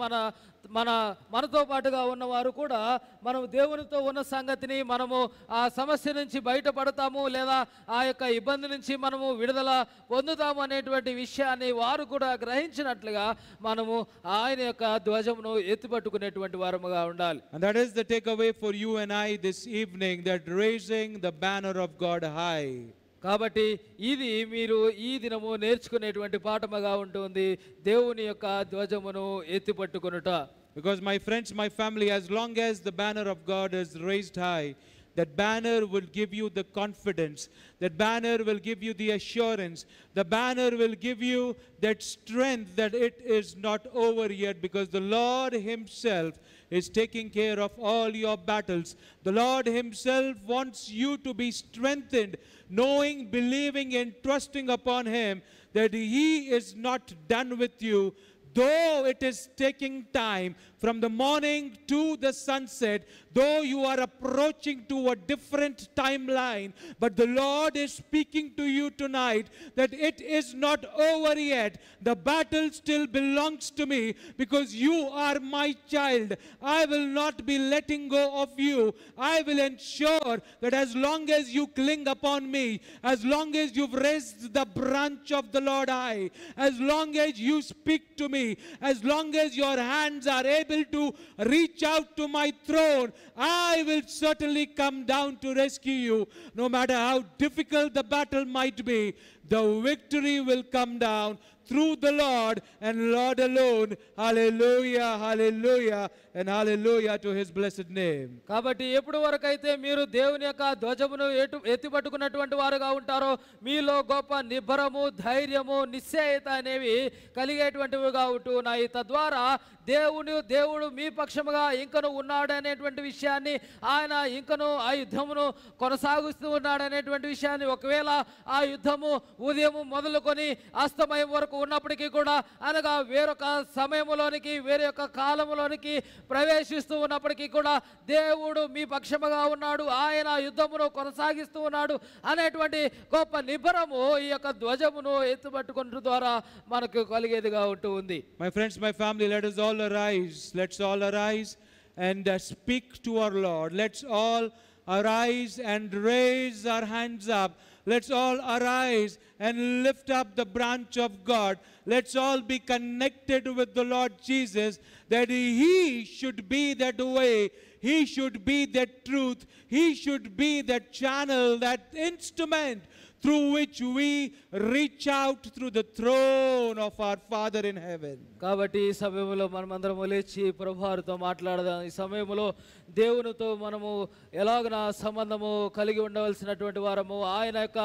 మనతో పాటుగా ఉన్నవారు కూడా మనం దేవునితో ఉన్న సంగతిని మనము ఆ సమస్య నుంచి బయటపడతాము, లేదా ఆ యొక్క ఇబ్బంది నుంచి మనము విడుదల పొందుతాము అనేటువంటి విషయాన్ని వారు కూడా గ్రహించినట్లుగా మనము ఆయన యొక్క ధ్వజమును ఎత్తిపట్టుకునేటువంటి వారముగా ఉండాలి. And that is the takeaway for you and I this evening, that raising the banner of God high. కాబట్టి ఇది మీరు ఈ దినము నేర్చుకునేటువంటి పాఠముగా ఉంటుంది, దేవుని యొక్క ధ్వజమును ఎత్తిపట్టుకొనుట. Because my friends, my family, as long as the banner of God is raised high, that banner will give you the confidence, that banner will give you the assurance, the banner will give you that strength that it is not over yet, because the Lord himself is taking care of all your battles. The Lord himself wants you to be strengthened, knowing, believing and trusting upon him that he is not done with you. Though it is taking time from the morning to the sunset, though you are approaching to a different timeline, but the Lord is speaking to you tonight that it is not over yet. The battle still belongs to me, because you are my child. I will not be letting go of you. I will ensure that as long as you cling upon me, as long as you've raised the branch of the Lord high, as long as you speak to me, as long as your hands are able to reach out to my throne, I will certainly come down to rescue you. No matter how difficult the battle might be, the victory will come down through the Lord and Lord alone. Hallelujah, hallelujah, and hallelujah to his blessed name. కాబట్టి ఎప్పుడు వరకైతే మీరు దేవుని యొక్క ధ్వజమును ఎత్తిపట్టుకున్నటువంటి వారుగా ఉంటారో, మీలో గొప్ప నిబ్బరము, ధైర్యము, నిశ్చయత అనేవి కలిగేటువంటివిగా ఉంటున్నాయి. తద్వారా దేవుడు మీ పక్షముగా ఇంకను ఉన్నాడు అనేటువంటి విషయాన్ని, ఆయన ఇంకను ఆ యుద్ధమును కొనసాగిస్తూ ఉన్నాడు అనేటువంటి విషయాన్ని, ఒకవేళ ఆ యుద్ధము ఉదయం మొదలుకొని అస్తమయం వరకు ఉన్నప్పటికీ కూడా, అనగా వేరొక సమయములోనికి వేరే యొక్క కాలములోనికి ప్రవేశిస్తూ ఉన్నప్పటికీ కూడా దేవుడు మీ పక్షముగా ఉన్నాడు, ఆయన యుద్ధమును కొనసాగిస్తూ ఉన్నాడు అనేటువంటి గొప్ప నిబ్బరము ఈ యొక్క ధ్వజమును ఎత్తుపట్టుకున్న ద్వారా మనకు కలిగేదిగా ఉంటూ ఉంది. My friends, my family, let us all arise. Let's all arise and speak to our Lord. Let's all arise and raise our hands up. Let's all arise and lift up the branch of God. Let's all be connected with the Lord Jesus, that he should be that way, he should be that truth, he should be that channel, that instrument through which we reach out through the throne of our Father in heaven. కాబట్టి ఈ సమయంలో మనమందరం లేచి ప్రభువారితో మాట్లాడదాం. ఈ సమయంలో దేవునితో మనము ఎలాగన సంబంధము కలిగి ఉండవలసినటువంటి వారము, ఆయన యొక్క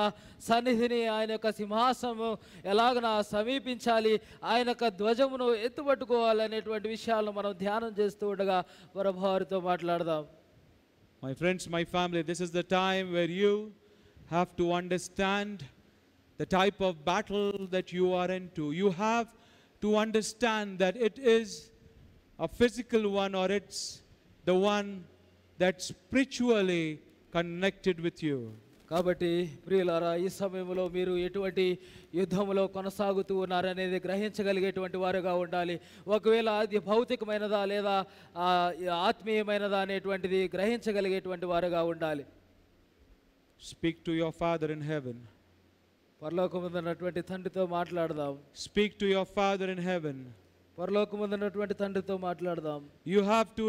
సన్నిధిని, ఆయన యొక్క సింహాసనము ఎలాగన సమీపించాలి, ఆయన యొక్క ధ్వజమును ఎత్తుపట్టుకోవాలనేటువంటి విషయాలను మనం ధ్యానం చేస్తూ ఉండగా ప్రభువారితో మాట్లాడదాం. My friends, my family, this is the time where you have to understand the type of battle that you are into. You have to understand that it is a physical one, or it's the one that's spiritually connected with you. కాబట్టి ప్రియులారా, ఈ సమయంలో మీరు ఎటువంటి యుద్ధములో కొనసాగుతూ ఉన్నారనేది గ్రహించగలిగేటువంటి వారుగా ఉండాలి. ఒకవేళ అది భౌతికమైనదా లేదా ఆత్మీయమైనదా అనేటువంటిది గ్రహించగలిగేటువంటి వారుగా ఉండాలి. Speak to your Father in heaven. పరలోకమందున్నటువంటి తండ్రితో మాట్లాడదాం. Speak to your Father in heaven. పరలోకమందున్నటువంటి తండ్రితో మాట్లాడదాం. You have to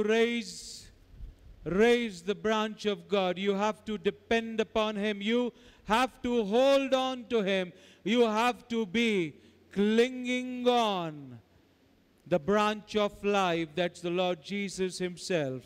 raise the branch of God. You have to depend upon him. You have to hold on to him. You have to be clinging on the branch of life, that's the Lord Jesus himself.